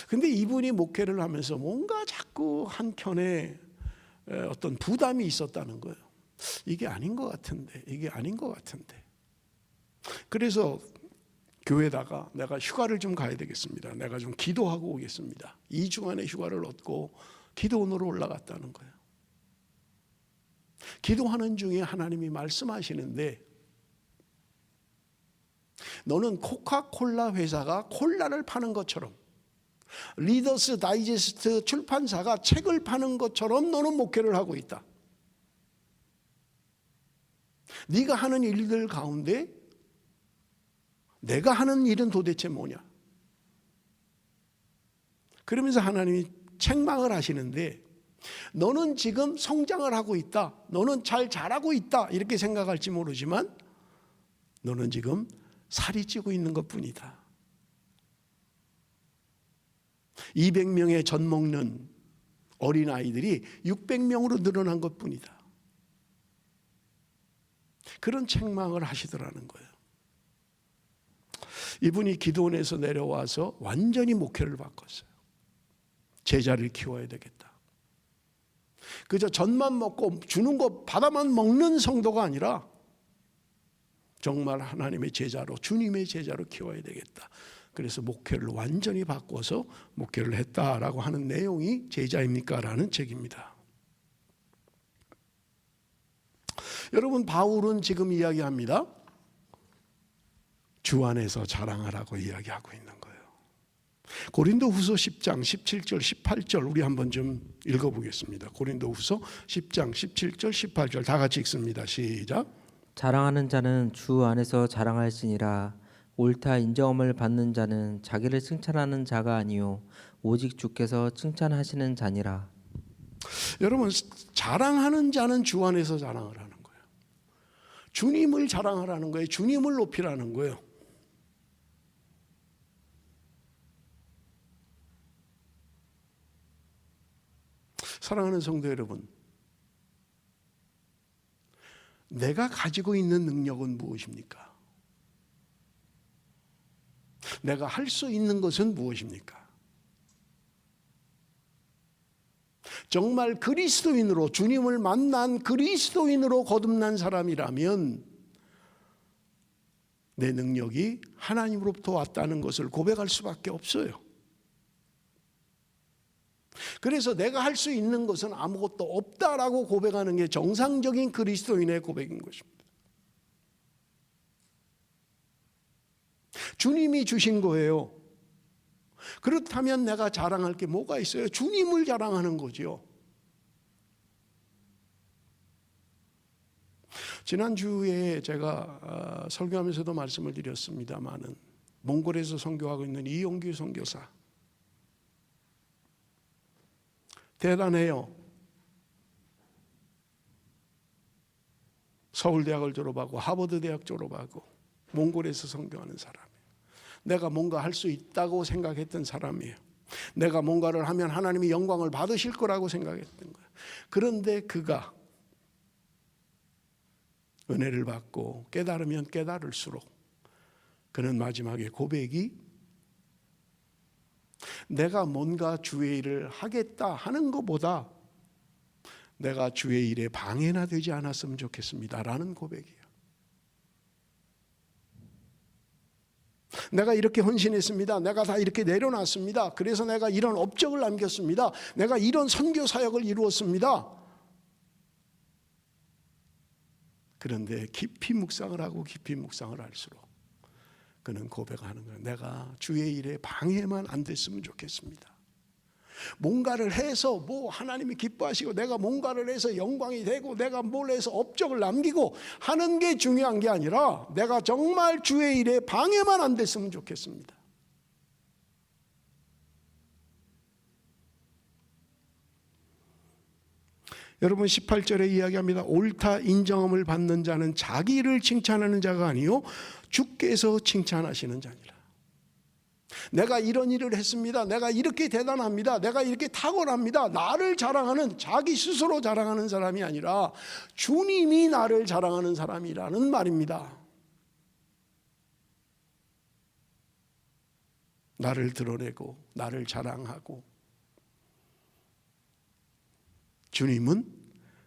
근데 이분이 목회를 하면서 뭔가 자꾸 한켠에 어떤 부담이 있었다는 거예요. 이게 아닌 것 같은데, 이게 아닌 것 같은데. 그래서 교회에다가 내가 휴가를 좀 가야 되겠습니다, 내가 좀 기도하고 오겠습니다, 2주간의 휴가를 얻고 기도원으로 올라갔다는 거예요. 기도하는 중에 하나님이 말씀하시는데, 너는 코카콜라 회사가 콜라를 파는 것처럼, 리더스 다이제스트 출판사가 책을 파는 것처럼 너는 목회를 하고 있다. 네가 하는 일들 가운데 내가 하는 일은 도대체 뭐냐. 그러면서 하나님이 책망을 하시는데, 너는 지금 성장을 하고 있다, 너는 잘 자라고 있다 이렇게 생각할지 모르지만 너는 지금 살이 찌고 있는 것뿐이다. 200명의 젖 먹는 어린아이들이 600명으로 늘어난 것뿐이다. 그런 책망을 하시더라는 거예요. 이분이 기도원에서 내려와서 완전히 목회를 바꿨어요. 제자를 키워야 되겠다. 그저 젖만 먹고 주는 거 받아만 먹는 성도가 아니라 정말 하나님의 제자로, 주님의 제자로 키워야 되겠다. 그래서 목회를 완전히 바꿔서 목회를 했다라고 하는 내용이 제자입니까? 라는 책입니다. 여러분, 바울은 지금 이야기합니다. 주 안에서 자랑하라고 이야기하고 있는 거예요. 고린도후서 10장 17절 18절 우리 한번 좀 읽어보겠습니다. 고린도후서 10장 17절 18절 다 같이 읽습니다. 시작. 자랑하는 자는 주 안에서 자랑할지니라. 옳다 인정함을 받는 자는 자기를 칭찬하는 자가 아니요 오직 주께서 칭찬하시는 자니라. 여러분, 자랑하는 자는 주 안에서 자랑을 하는 거예요. 주님을 자랑하라는 거예요. 주님을 높이라는 거예요. 사랑하는 성도 여러분, 내가 가지고 있는 능력은 무엇입니까? 내가 할 수 있는 것은 무엇입니까? 정말 그리스도인으로, 주님을 만난 그리스도인으로 거듭난 사람이라면 내 능력이 하나님으로부터 왔다는 것을 고백할 수밖에 없어요. 그래서 내가 할 수 있는 것은 아무것도 없다라고 고백하는 게 정상적인 그리스도인의 고백인 것입니다. 주님이 주신 거예요. 그렇다면 내가 자랑할 게 뭐가 있어요? 주님을 자랑하는 거죠. 지난주에 제가 설교하면서도 말씀을 드렸습니다마는 몽골에서 선교하고 있는 이용규 선교사 대단해요. 서울대학을 졸업하고 하버드 대학 졸업하고 몽골에서 선교하는 사람이에요. 내가 뭔가 할 수 있다고 생각했던 사람이에요. 내가 뭔가를 하면 하나님이 영광을 받으실 거라고 생각했던 거예요. 그런데 그가 은혜를 받고 깨달으면 깨달을수록 그는 마지막에 고백이 내가 뭔가 주의 일을 하겠다 하는 것보다 내가 주의 일에 방해나 되지 않았으면 좋겠습니다 라는 고백이에요. 내가 이렇게 헌신했습니다. 내가 다 이렇게 내려놨습니다. 그래서 내가 이런 업적을 남겼습니다. 내가 이런 선교 사역을 이루었습니다. 그런데 깊이 묵상을 하고 깊이 묵상을 할수록 그는 고백하는 거예요. 내가 주의 일에 방해만 안 됐으면 좋겠습니다. 뭔가를 해서 뭐 하나님이 기뻐하시고 내가 뭔가를 해서 영광이 되고 내가 뭘 해서 업적을 남기고 하는 게 중요한 게 아니라 내가 정말 주의 일에 방해만 안 됐으면 좋겠습니다. 여러분 18절에 이야기합니다. 옳다 인정함을 받는 자는 자기를 칭찬하는 자가 아니요 주께서 칭찬하시는 자니라. 내가 이런 일을 했습니다. 내가 이렇게 대단합니다. 내가 이렇게 탁월합니다. 나를 자랑하는, 자기 스스로 자랑하는 사람이 아니라 주님이 나를 자랑하는 사람이라는 말입니다. 나를 드러내고 나를 자랑하고 주님은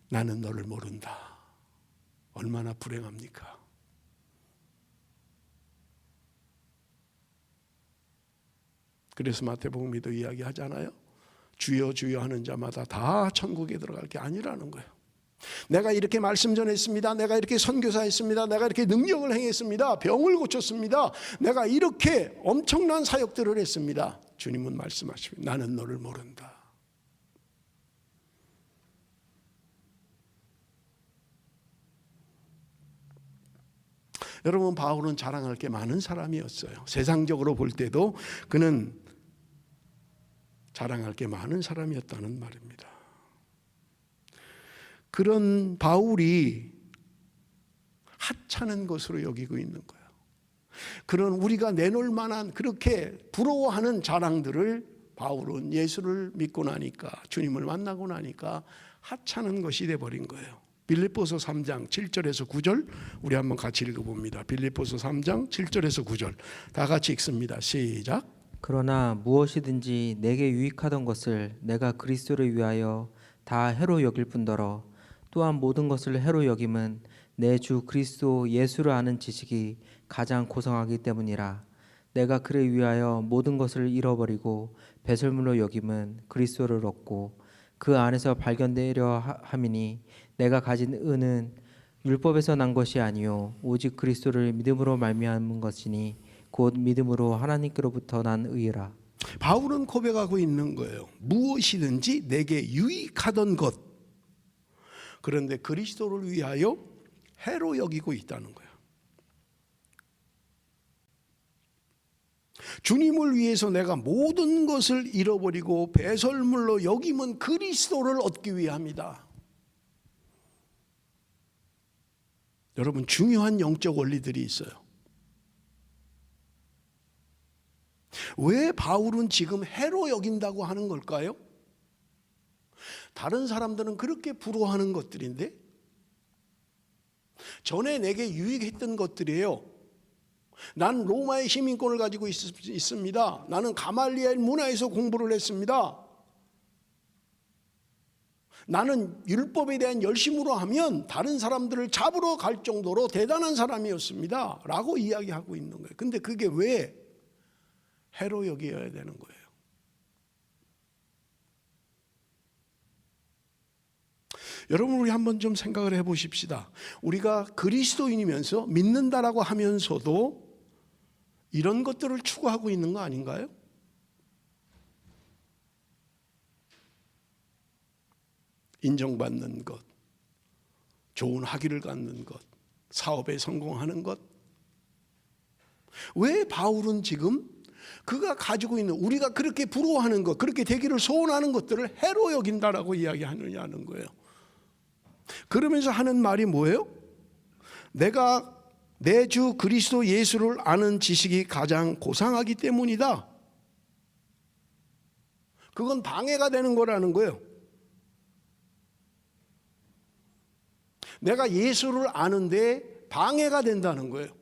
나는 너를 모른다. 얼마나 불행합니까? 그래서 마태복음에도 이야기하잖아요. 주여 주여 하는 자마다 다 천국에 들어갈 게 아니라는 거예요. 내가 이렇게 말씀 전했습니다. 내가 이렇게 선교사했습니다. 내가 이렇게 능력을 행했습니다. 병을 고쳤습니다. 내가 이렇게 엄청난 사역들을 했습니다. 주님은 말씀하시고 나는 너를 모른다. 여러분, 바울은 자랑할 게 많은 사람이었어요. 세상적으로 볼 때도 그는 자랑할 게 많은 사람이었다는 말입니다. 그런 바울이 하찮은 것으로 여기고 있는 거예요. 그런 우리가 내놓을 만한 그렇게 부러워하는 자랑들을 바울은 예수를 믿고 나니까, 주님을 만나고 나니까 하찮은 것이 돼버린 거예요. 빌립보서 3장 7절에서 9절 우리 한번 같이 읽어봅니다. 빌립보서 3장 7절에서 9절 다 같이 읽습니다. 시작. 그러나 무엇이든지 내게 유익하던 것을 내가 그리스도를 위하여 다 해로 여길 뿐더러 또한 모든 것을 해로 여김은 내 주 그리스도 예수를 아는 지식이 가장 고상하기 때문이라. 내가 그를 위하여 모든 것을 잃어버리고 배설물로 여김은 그리스도를 얻고 그 안에서 발견되려 함이니 내가 가진 은은 율법에서 난 것이 아니요 오직 그리스도를 믿음으로 말미암은 것이니 곧 믿음으로 하나님께로부터 난 의라. 바울은 고백하고 있는 거예요. 무엇이든지 내게 유익하던 것, 그런데 그리스도를 위하여 해로 여기고 있다는 거예요. 주님을 위해서 내가 모든 것을 잃어버리고 배설물로 여기면 그리스도를 얻기 위함이다. 여러분, 중요한 영적 원리들이 있어요. 왜 바울은 지금 해로 여긴다고 하는 걸까요? 다른 사람들은 그렇게 부러워하는 것들인데 전에 내게 유익했던 것들이에요. 난 로마의 시민권을 가지고 있습니다. 나는 가말리엘 문화에서 공부를 했습니다. 나는 율법에 대한 열심으로 하면 다른 사람들을 잡으러 갈 정도로 대단한 사람이었습니다. 라고 이야기하고 있는 거예요. 근데 그게 왜 해로 여겨야 되는 거예요? 여러분, 우리 한번 좀 생각을 해보십시다. 우리가 그리스도인이면서 믿는다라고 하면서도 이런 것들을 추구하고 있는 거 아닌가요? 인정받는 것, 좋은 학위를 갖는 것, 사업에 성공하는 것. 왜 바울은 지금 그가 가지고 있는, 우리가 그렇게 부러워하는 것, 그렇게 되기를 소원하는 것들을 해로 여긴다라고 이야기하느냐는 거예요. 그러면서 하는 말이 뭐예요? 내가 내 주 그리스도 예수를 아는 지식이 가장 고상하기 때문이다. 그건 방해가 되는 거라는 거예요. 내가 예수를 아는데 방해가 된다는 거예요.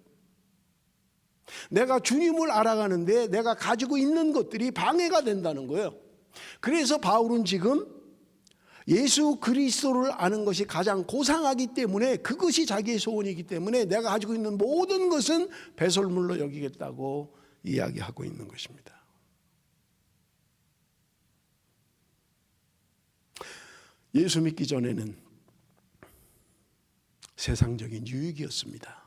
내가 주님을 알아가는데 내가 가지고 있는 것들이 방해가 된다는 거예요. 그래서 바울은 지금 예수 그리스도를 아는 것이 가장 고상하기 때문에, 그것이 자기의 소원이기 때문에 내가 가지고 있는 모든 것은 배설물로 여기겠다고 이야기하고 있는 것입니다. 예수 믿기 전에는 세상적인 유익이었습니다.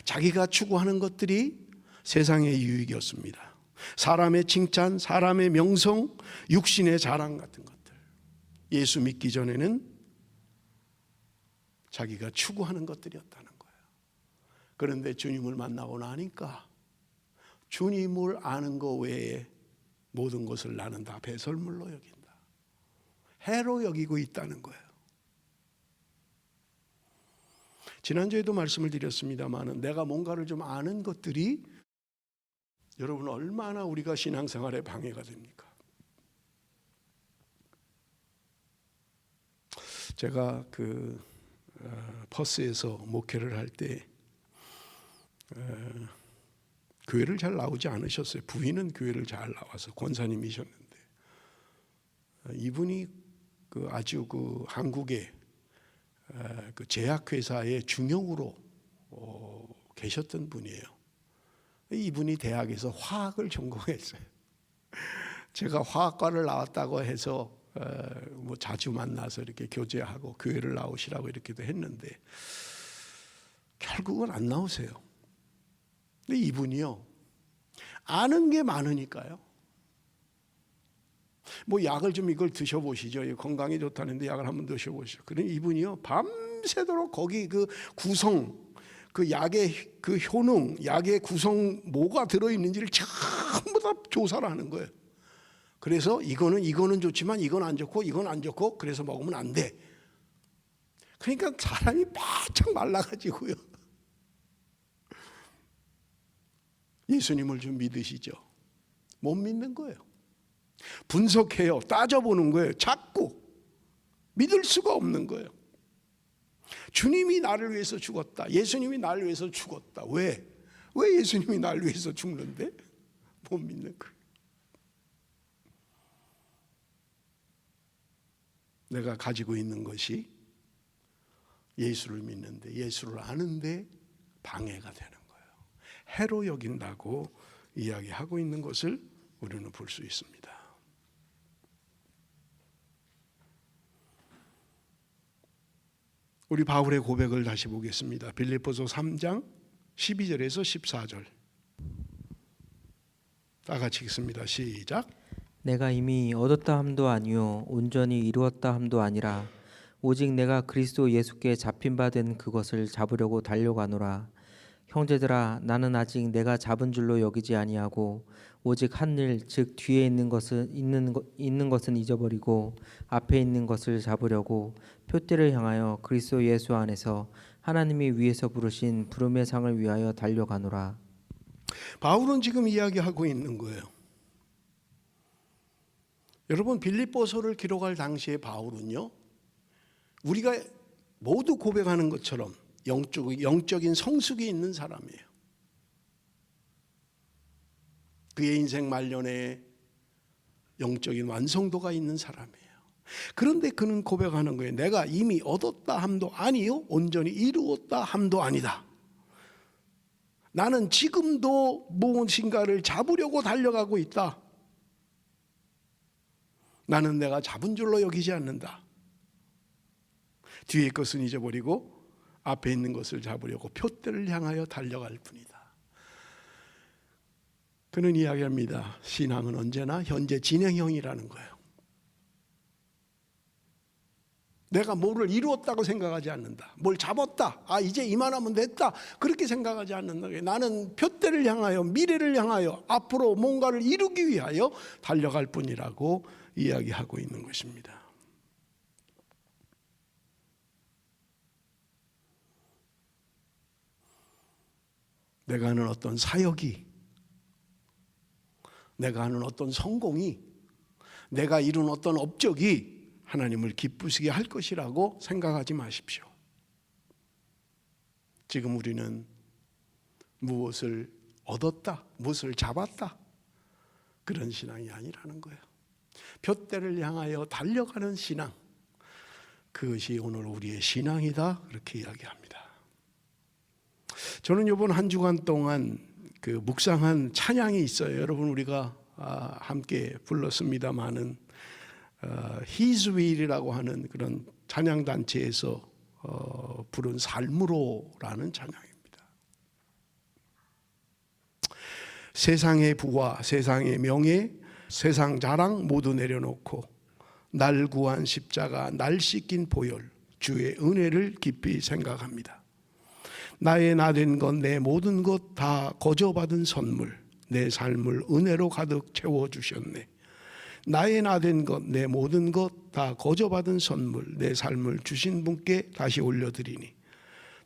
자기가 추구하는 것들이 세상의 유익이었습니다. 사람의 칭찬, 사람의 명성, 육신의 자랑 같은 것들. 예수 믿기 전에는 자기가 추구하는 것들이었다는 거예요. 그런데 주님을 만나고 나니까 주님을 아는 것 외에 모든 것을 나는 다 배설물로 여긴다. 해로 여기고 있다는 거예요. 지난주에도 말씀을 드렸습니다만 내가 뭔가를 좀 아는 것들이 여러분 얼마나 우리가 신앙생활에 방해가 됩니까? 제가 퍼스에서 목회를 할 때 교회를 잘 나오지 않으셨어요. 부인은 교회를 잘 나와서 권사님이셨는데 이분이 아주 한국의 제약회사의 중용으로 계셨던 분이에요. 이분이 대학에서 화학을 전공했어요. 제가 화학과를 나왔다고 해서 뭐 자주 만나서 이렇게 교제하고 교회를 나오시라고 이렇게도 했는데 결국은 안 나오세요. 근데 이분이요, 아는 게 많으니까요. 뭐 약을 좀 이걸 드셔보시죠. 건강에 좋다는데 약을 한번 드셔보시죠. 그러니 이분이요, 밤새도록 거기 구성, 약의 효능, 약의 구성 뭐가 들어있는지를 전부 다 조사를 하는 거예요. 그래서 이거는 좋지만 이건 안 좋고 이건 안 좋고 그래서 먹으면 안 돼. 그러니까 사람이 바짝 말라가지고요. 예수님을 좀 믿으시죠? 못 믿는 거예요. 분석해요. 따져보는 거예요. 자꾸 믿을 수가 없는 거예요. 주님이 나를 위해서 죽었다. 예수님이 나를 위해서 죽었다. 왜 예수님이 나를 위해서 죽는데? 못 믿는 거예요. 내가 가지고 있는 것이 예수를 믿는데, 예수를 아는데 방해가 되는 거예요. 해로 여긴다고 이야기하고 있는 것을 우리는 볼 수 있습니다. 우리 바울의 고백을 다시 보겠습니다. 빌립보서 3장 12절에서 14절. 다 같이 읽습니다. 시작. 내가 이미 얻었다 함도 아니요 온전히 이루었다 함도 아니라 오직 내가 그리스도 예수께 잡힌 바 된 그것을 잡으려고 달려가노라. 형제들아, 나는 아직 내가 잡은 줄로 여기지 아니하고 오직 한 일, 즉 뒤에 있는 것은 잊어버리고 앞에 있는 것을 잡으려고 표대를 향하여 그리스도 예수 안에서 하나님이 위에서 부르신 부름의 상을 위하여 달려가노라. 바울은 지금 이야기하고 있는 거예요. 여러분, 빌립보서를 기록할 당시에 바울은요, 우리가 모두 고백하는 것처럼 영적인 성숙이 있는 사람이에요. 그의 인생 말년에 영적인 완성도가 있는 사람이에요. 그런데 그는 고백하는 거예요. 내가 이미 얻었다 함도 아니요 온전히 이루었다 함도 아니다. 나는 지금도 무엇인가를 잡으려고 달려가고 있다. 나는 내가 잡은 줄로 여기지 않는다. 뒤에 것은 잊어버리고 앞에 있는 것을 잡으려고 표대를 향하여 달려갈 뿐이다. 그는 이야기합니다. 신앙은 언제나 현재 진행형이라는 거예요. 내가 뭐를 이루었다고 생각하지 않는다. 뭘 잡았다. 이제 이만하면 됐다. 그렇게 생각하지 않는다. 나는 표대를 향하여, 미래를 향하여, 앞으로 뭔가를 이루기 위하여 달려갈 뿐이라고 이야기하고 있는 것입니다. 내가 하는 어떤 사역이, 내가 하는 어떤 성공이, 내가 이룬 어떤 업적이 하나님을 기쁘시게 할 것이라고 생각하지 마십시오. 지금 우리는 무엇을 얻었다, 무엇을 잡았다, 그런 신앙이 아니라는 거예요. 표대를 향하여 달려가는 신앙, 그것이 오늘 우리의 신앙이다, 그렇게 이야기합니다. 저는 이번 한 주간 동안 그 묵상한 찬양이 있어요. 여러분, 우리가 함께 불렀습니다마는 His Will이라고 하는 그런 찬양 단체에서 부른 삶으로라는 찬양입니다. 세상의 부와 세상의 명예, 세상 자랑 모두 내려놓고 날 구한 십자가, 날 씻긴 보혈, 주의 은혜를 깊이 생각합니다. 나의 나된 것, 내 모든 것 다 거저받은 선물, 내 삶을 은혜로 가득 채워주셨네. 나의 나된 것, 내 모든 것 다 거저받은 선물, 내 삶을 주신 분께 다시 올려드리니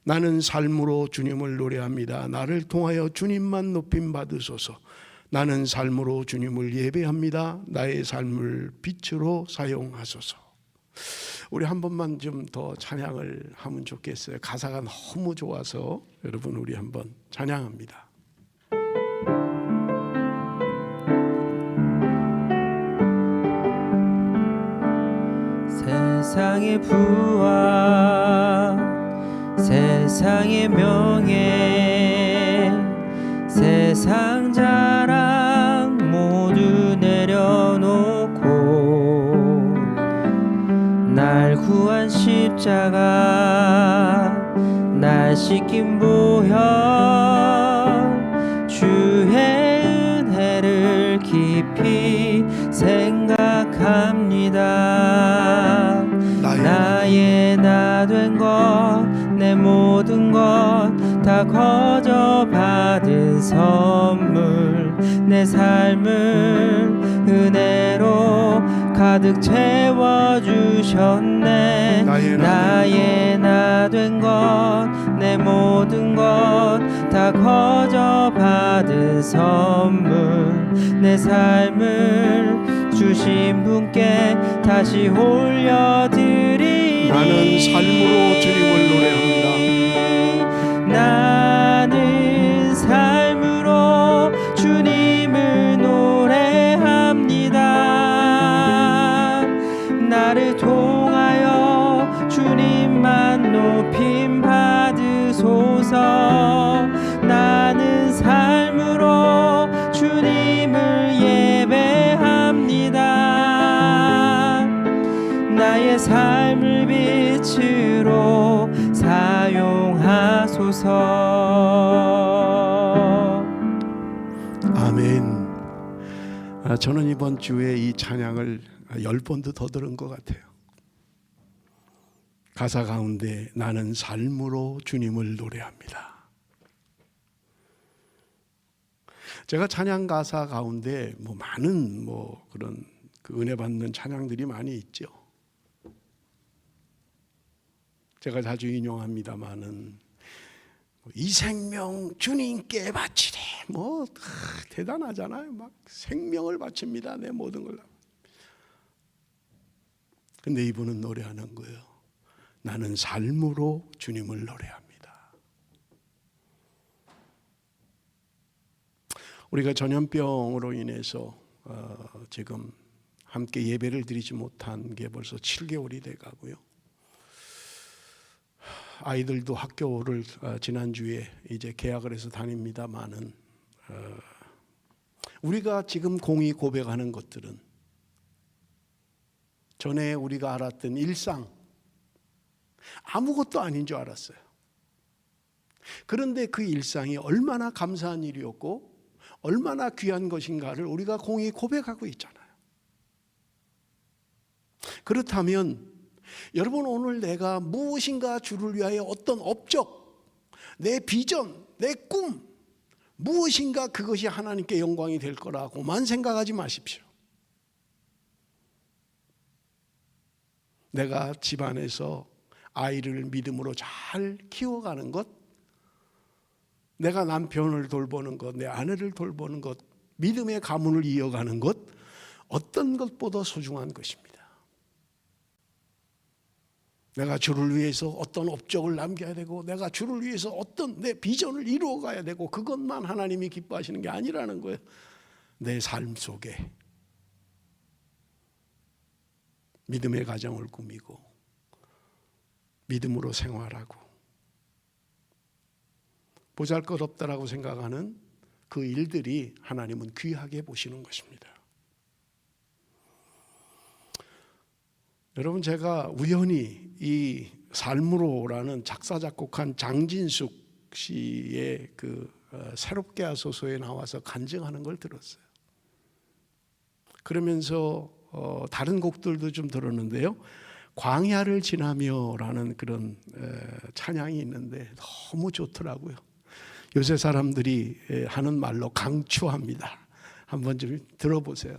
나는 삶으로 주님을 노래합니다. 나를 통하여 주님만 높임 받으소서. 나는 삶으로 주님을 예배합니다. 나의 삶을 빛으로 사용하소서. 우리 한 번만 좀 더 찬양을 하면 좋겠어요. 가사가 너무 좋아서 여러분, 우리 한번 찬양합니다. 세상의 부와 세상의 명예, 세상 자랑 모두 내려놓고 날 구한 십자가, 날 씻긴 보혈, 주의 은혜를 깊이 생각합니다. 나의 나 된 것, 내 모든 것 다 거저받은 선물, 내 삶을 은혜로 가득 채워주셨네. 나의 나 된 것 내 모든 것 다 거저 받은 선물, 내 삶을 주신 분께 다시 올려드리리. 나는 삶으로 주님을 노래합니다. 나는 삶으로 주님을 노래합니다. 나를 통하여 주님만 높임 받으소서. 나는 삶으로 주님을 예배합니다. 나의 삶을 빛으로 사용하소서. 아멘. 저는 이번 주에 이 찬양을 10번도 더 들은 것 같아요. 가사 가운데 나는 삶으로 주님을 노래합니다. 제가 찬양 가사 가운데 많은 그런 은혜 받는 찬양들이 많이 있죠. 제가 자주 인용합니다마는 이 생명 주님께 바치리, 대단하잖아요. 막 생명을 바칩니다. 내 모든 걸. 근데 이분은 노래하는 거예요. 나는 삶으로 주님을 노래합니다. 우리가 전염병으로 인해서 지금 함께 예배를 드리지 못한 게 벌써 7개월이 돼 가고요. 아이들도 학교를 지난주에 이제 개학을 해서 다닙니다마는 우리가 지금 공히 고백하는 것들은 전에 우리가 알았던 일상, 아무것도 아닌 줄 알았어요. 그런데 그 일상이 얼마나 감사한 일이었고 얼마나 귀한 것인가를 우리가 공히 고백하고 있잖아요. 그렇다면 여러분, 오늘 내가 무엇인가 주를 위하여 어떤 업적, 내 비전, 내 꿈, 무엇인가 그것이 하나님께 영광이 될 거라고만 생각하지 마십시오. 내가 집안에서 아이를 믿음으로 잘 키워가는 것, 내가 남편을 돌보는 것, 내 아내를 돌보는 것, 믿음의 가문을 이어가는 것, 어떤 것보다 소중한 것입니다. 내가 주를 위해서 어떤 업적을 남겨야 되고, 내가 주를 위해서 어떤 내 비전을 이루어가야 되고, 그것만 하나님이 기뻐하시는 게 아니라는 거예요. 내 삶 속에 믿음의 가정을 꾸미고 믿음으로 생활하고 보잘것없다라고 생각하는 그 일들이 하나님은 귀하게 보시는 것입니다. 여러분, 제가 우연히 이 삶으로라는 작사 작곡한 장진숙 씨의 그 새롭게 하소서에 나와서 간증하는 걸 들었어요. 그러면서 다른 곡들도 좀 들었는데요. 광야를 지나며라는 그런 찬양이 있는데 너무 좋더라고요. 요새 사람들이 하는 말로 강추합니다. 한번 좀 들어보세요.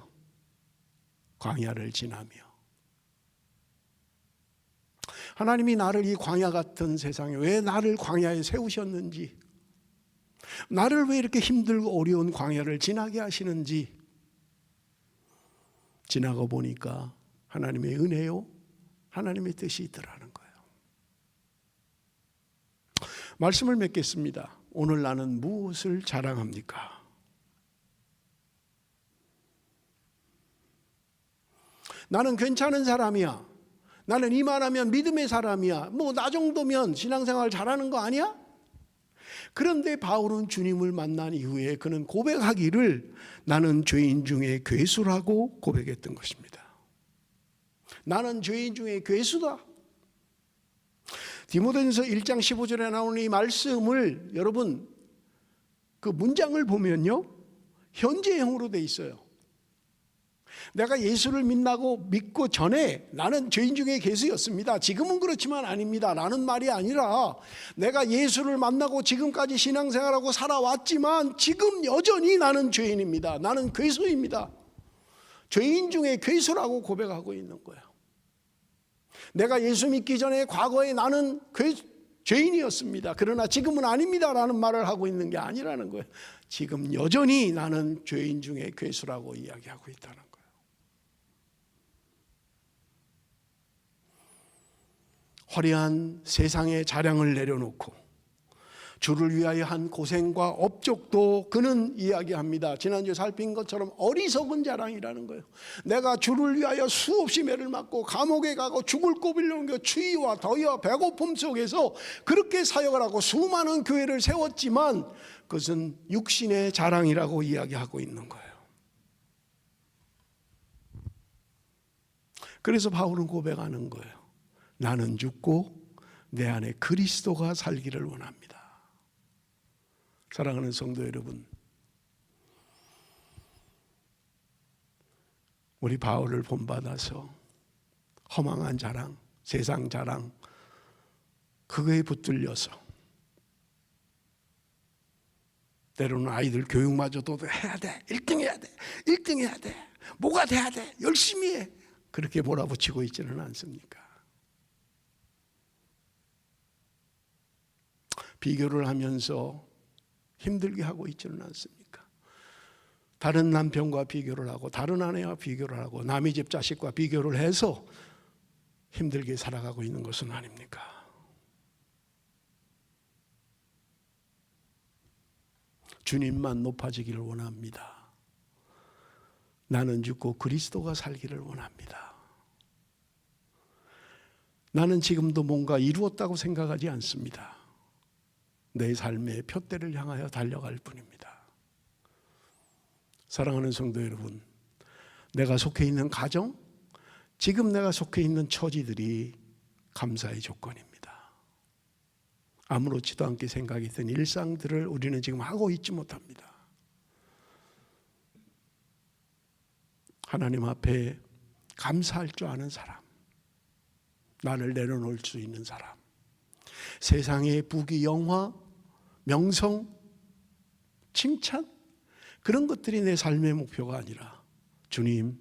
광야를 지나며. 하나님이 나를 이 광야 같은 세상에 왜 나를 광야에 세우셨는지, 나를 왜 이렇게 힘들고 어려운 광야를 지나게 하시는지 지나고 보니까 하나님의 은혜요, 하나님의 뜻이 있더라는 거예요. 말씀을 맺겠습니다. 오늘 나는 무엇을 자랑합니까? 나는 괜찮은 사람이야. 나는 이만하면 믿음의 사람이야. 나 정도면 신앙생활 잘하는 거 아니야? 그런데 바울은 주님을 만난 이후에 그는 고백하기를 나는 죄인 중에 괴수라고 고백했던 것입니다. 나는 죄인 중에 괴수다. 디모데전서 1장 15절에 나오는 이 말씀을 여러분 그 문장을 보면요, 현재형으로 돼 있어요. 내가 예수를 믿고 전에 나는 죄인 중에 괴수였습니다. 지금은 그렇지만 아닙니다. 라는 말이 아니라 내가 예수를 만나고 지금까지 신앙생활하고 살아왔지만 지금 여전히 나는 죄인입니다. 나는 괴수입니다. 죄인 중에 괴수라고 고백하고 있는 거예요. 내가 예수 믿기 전에 과거에 나는 죄인이었습니다. 그러나 지금은 아닙니다라는 말을 하고 있는 게 아니라는 거예요. 지금 여전히 나는 죄인 중에 괴수라고 이야기하고 있다는 거예요. 화려한 세상의 자랑을 내려놓고 주를 위하여 한 고생과 업적도 그는 이야기합니다. 지난주에 살핀 것처럼 어리석은 자랑이라는 거예요. 내가 주를 위하여 수없이 매를 맞고 감옥에 가고 죽을 고비를 넘겨 추위와 더위와 배고픔 속에서 그렇게 사역을 하고 수많은 교회를 세웠지만 그것은 육신의 자랑이라고 이야기하고 있는 거예요. 그래서 바울은 고백하는 거예요. 나는 죽고 내 안에 그리스도가 살기를 원합니다. 사랑하는 성도 여러분, 우리 바울을 본받아서 허망한 자랑, 세상 자랑, 그거에 붙들려서 때로는 아이들 교육마저도 해야 돼, 1등 해야 돼, 1등 해야 돼, 뭐가 돼야 돼, 열심히 해, 그렇게 몰아붙이고 있지는 않습니까? 비교를 하면서 힘들게 하고 있지는 않습니까? 다른 남편과 비교를 하고 다른 아내와 비교를 하고 남의 집 자식과 비교를 해서 힘들게 살아가고 있는 것은 아닙니까? 주님만 높아지기를 원합니다. 나는 죽고 그리스도가 살기를 원합니다. 나는 지금도 뭔가 이루었다고 생각하지 않습니다. 내 삶의 표대를 향하여 달려갈 뿐입니다. 사랑하는 성도 여러분, 내가 속해 있는 가정, 지금 내가 속해 있는 처지들이 감사의 조건입니다. 아무렇지도 않게 생각했던 일상들을 우리는 지금 하고 있지 못합니다. 하나님 앞에 감사할 줄 아는 사람, 나를 내려놓을 수 있는 사람, 세상의 부귀, 영화, 명성, 칭찬, 그런 것들이 내 삶의 목표가 아니라 주님,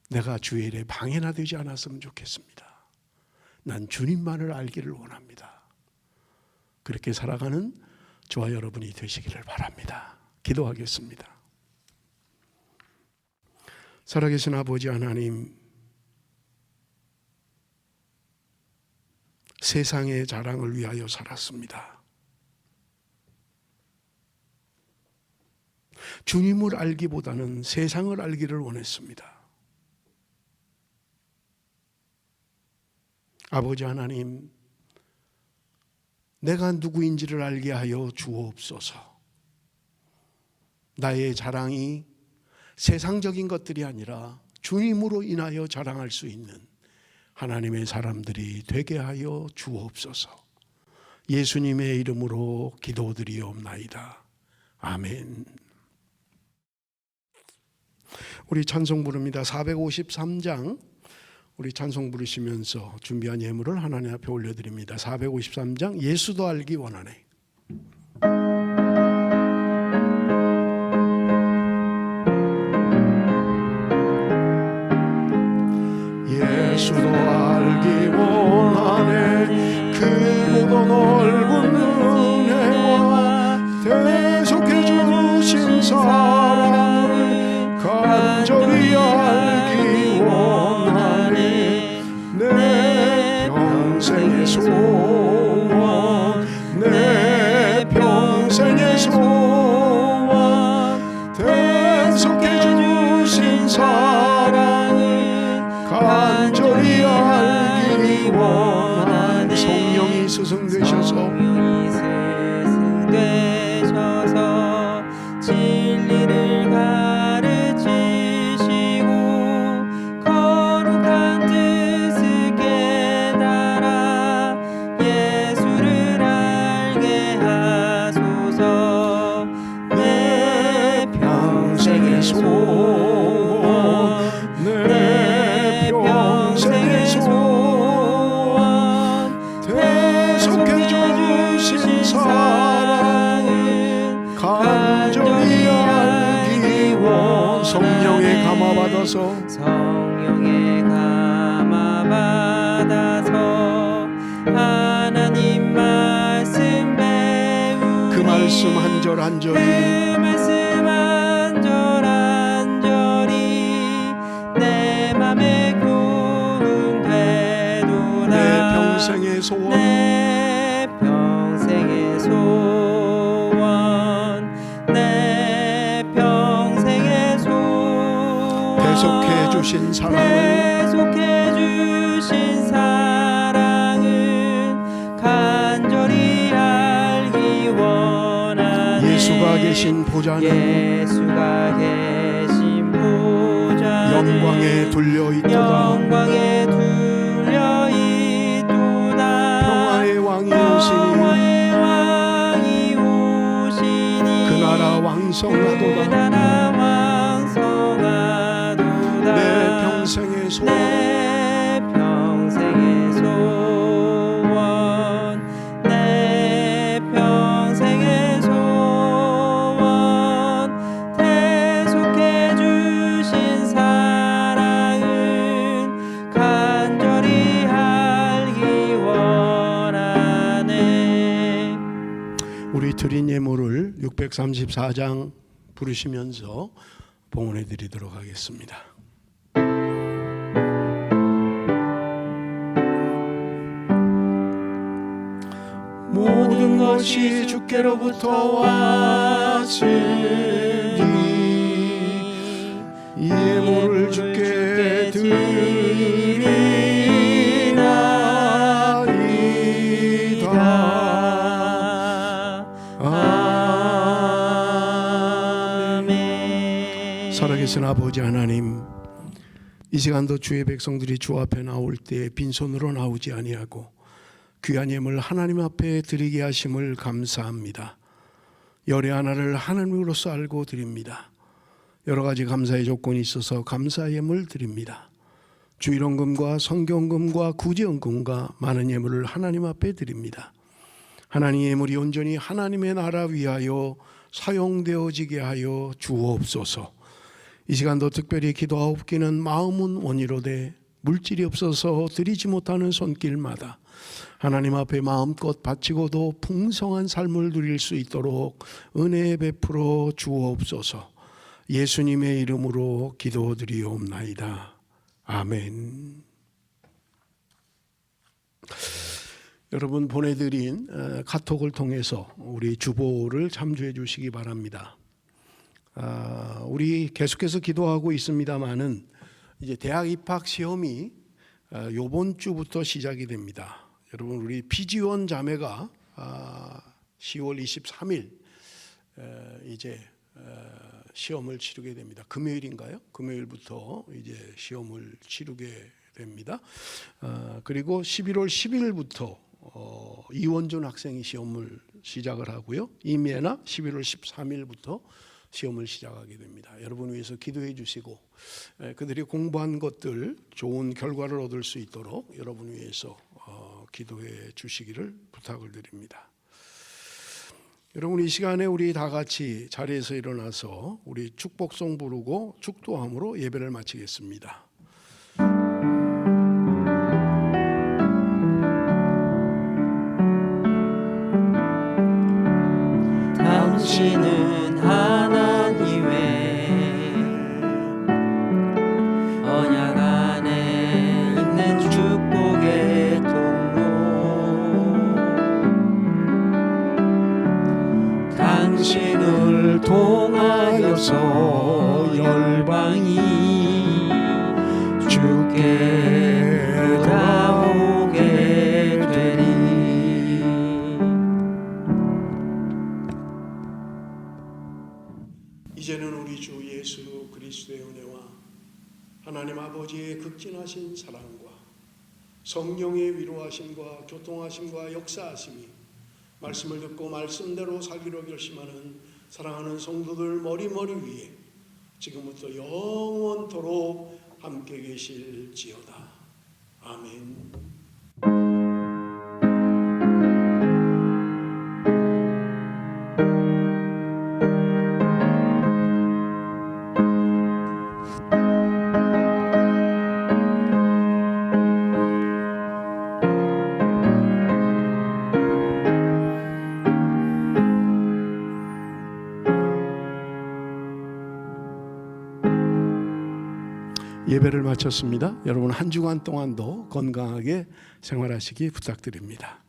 내가 주의 일에 방해나 되지 않았으면 좋겠습니다. 난 주님만을 알기를 원합니다. 그렇게 살아가는 저와 여러분이 되시기를 바랍니다. 기도하겠습니다. 살아계신 아버지 하나님, 세상의 자랑을 위하여 살았습니다. 주님을 알기보다는 세상을 알기를 원했습니다. 아버지 하나님, 내가 누구인지를 알게 하여 주옵소서. 나의 자랑이 세상적인 것들이 아니라 주님으로 인하여 자랑할 수 있는 하나님의 사람들이 되게 하여 주옵소서. 예수님의 이름으로 기도드리옵나이다. 아멘. 우리 찬송 부릅니다. 453장 우리 찬송 부르시면서 준비한 예물을 하나님 앞에 올려드립니다. 453장 예수도 알기 원하네. 예수도 알기 원하네. 크고 넓은 은혜와 대속해 주신 사랑을 간절히 알기 원하네. 내 평생의 소원, 내 평생의 소원, 대속해 주신 사랑을 간절히 알기 원하네. 성령이 스승되셔서 진리를 가르치시고 거룩한 뜻을 깨달아 예수를 알게 하소서. 내 평생의 소원, 내 평생의 소원, 대속해 주신 사랑 주옵소서. 성령의 감화 받아서 하나님 말씀 배우니 그 말씀 한 절 한 절이 그 말씀 한 절 한 절이 내 맘에 교훈 되도다. 내 평생의 소원 내 평생의 소원 내 평생의 소원 계속해 주신 사랑을 계속해 주신 사랑은 간절히 알기 원하네. 예수가 계신 보좌는 예수가 계신 보좌는 영광에 둘려 있도다. 영광에 둘려 있도다. 평화의 왕이 오시니 평화의 왕이 오시니 그 나라 왕성하도다. 그 나라 왕성하도다. 내 평생의 소원 내 평생의 소원 내 평생의 소원 계속해 주신 사랑은 간절히 알기 원하네. 우리 드린 예물을 634장 부르시면서 봉헌해 드리도록 하겠습니다. 모든 것이 주께로부터 왔으니 이 예물을 주께 드리나이다. 아멘. 살아계신 아버지 하나님, 이 시간도 주의 백성들이 주 앞에 나올 때 빈손으로 나오지 아니하고 귀한 예물 하나님 앞에 드리게 하심을 감사합니다. 열의 하나를 하나님으로서 알고 드립니다. 여러 가지 감사의 조건이 있어서 감사 예물 드립니다. 주일원금과 성경금과 구제원금과 많은 예물을 하나님 앞에 드립니다. 하나님의 예물이 온전히 하나님의 나라 위하여 사용되어지게 하여 주옵소서. 이 시간도 특별히 기도하옵기는 마음은 원이로되 물질이 없어서 드리지 못하는 손길마다 하나님 앞에 마음껏 바치고도 풍성한 삶을 누릴 수 있도록 은혜 베풀어 주옵소서. 예수님의 이름으로 기도드리옵나이다. 아멘. 여러분 보내드린 카톡을 통해서 우리 주보를 참조해 주시기 바랍니다. 우리 계속해서 기도하고 있습니다만은 이제 대학 입학 시험이 이번 주부터 시작이 됩니다. 여러분 우리 피지원 자매가 10월 23일 이제 시험을 치르게 됩니다. 금요일인가요? 금요일부터 이제 시험을 치르게 됩니다. 그리고 11월 10일부터 이원준 학생이 시험을 시작을 하고요. 이미애나 11월 13일부터 시험을 시작하게 됩니다. 여러분 위해서 기도해 주시고 그들이 공부한 것들 좋은 결과를 얻을 수 있도록 여러분 위해서 기도해 주시기를 부탁을 드립니다. 여러분 이 시간에 우리 다 같이 자리에서 일어나서 우리 축복송 부르고 축도함으로 예배를 마치겠습니다. 당신은 하나님의 언약 안에 있는 축복의 통로. 당신을 통하여서 열방이 주께 돌아오게 되리. 이제는 우리 주 예수 그리스도의 은혜와 하나님 아버지의 극진하신 사랑과 성령의 위로하심과 교통하심과 역사하심이 말씀을 듣고 말씀대로 살기로 결심하는 사랑하는 성도들 머리머리 위에 지금부터 영원토록 함께 계실지어다. 아멘. 예배를 마쳤습니다. 여러분 한 주간 동안도 건강하게 생활하시기 부탁드립니다.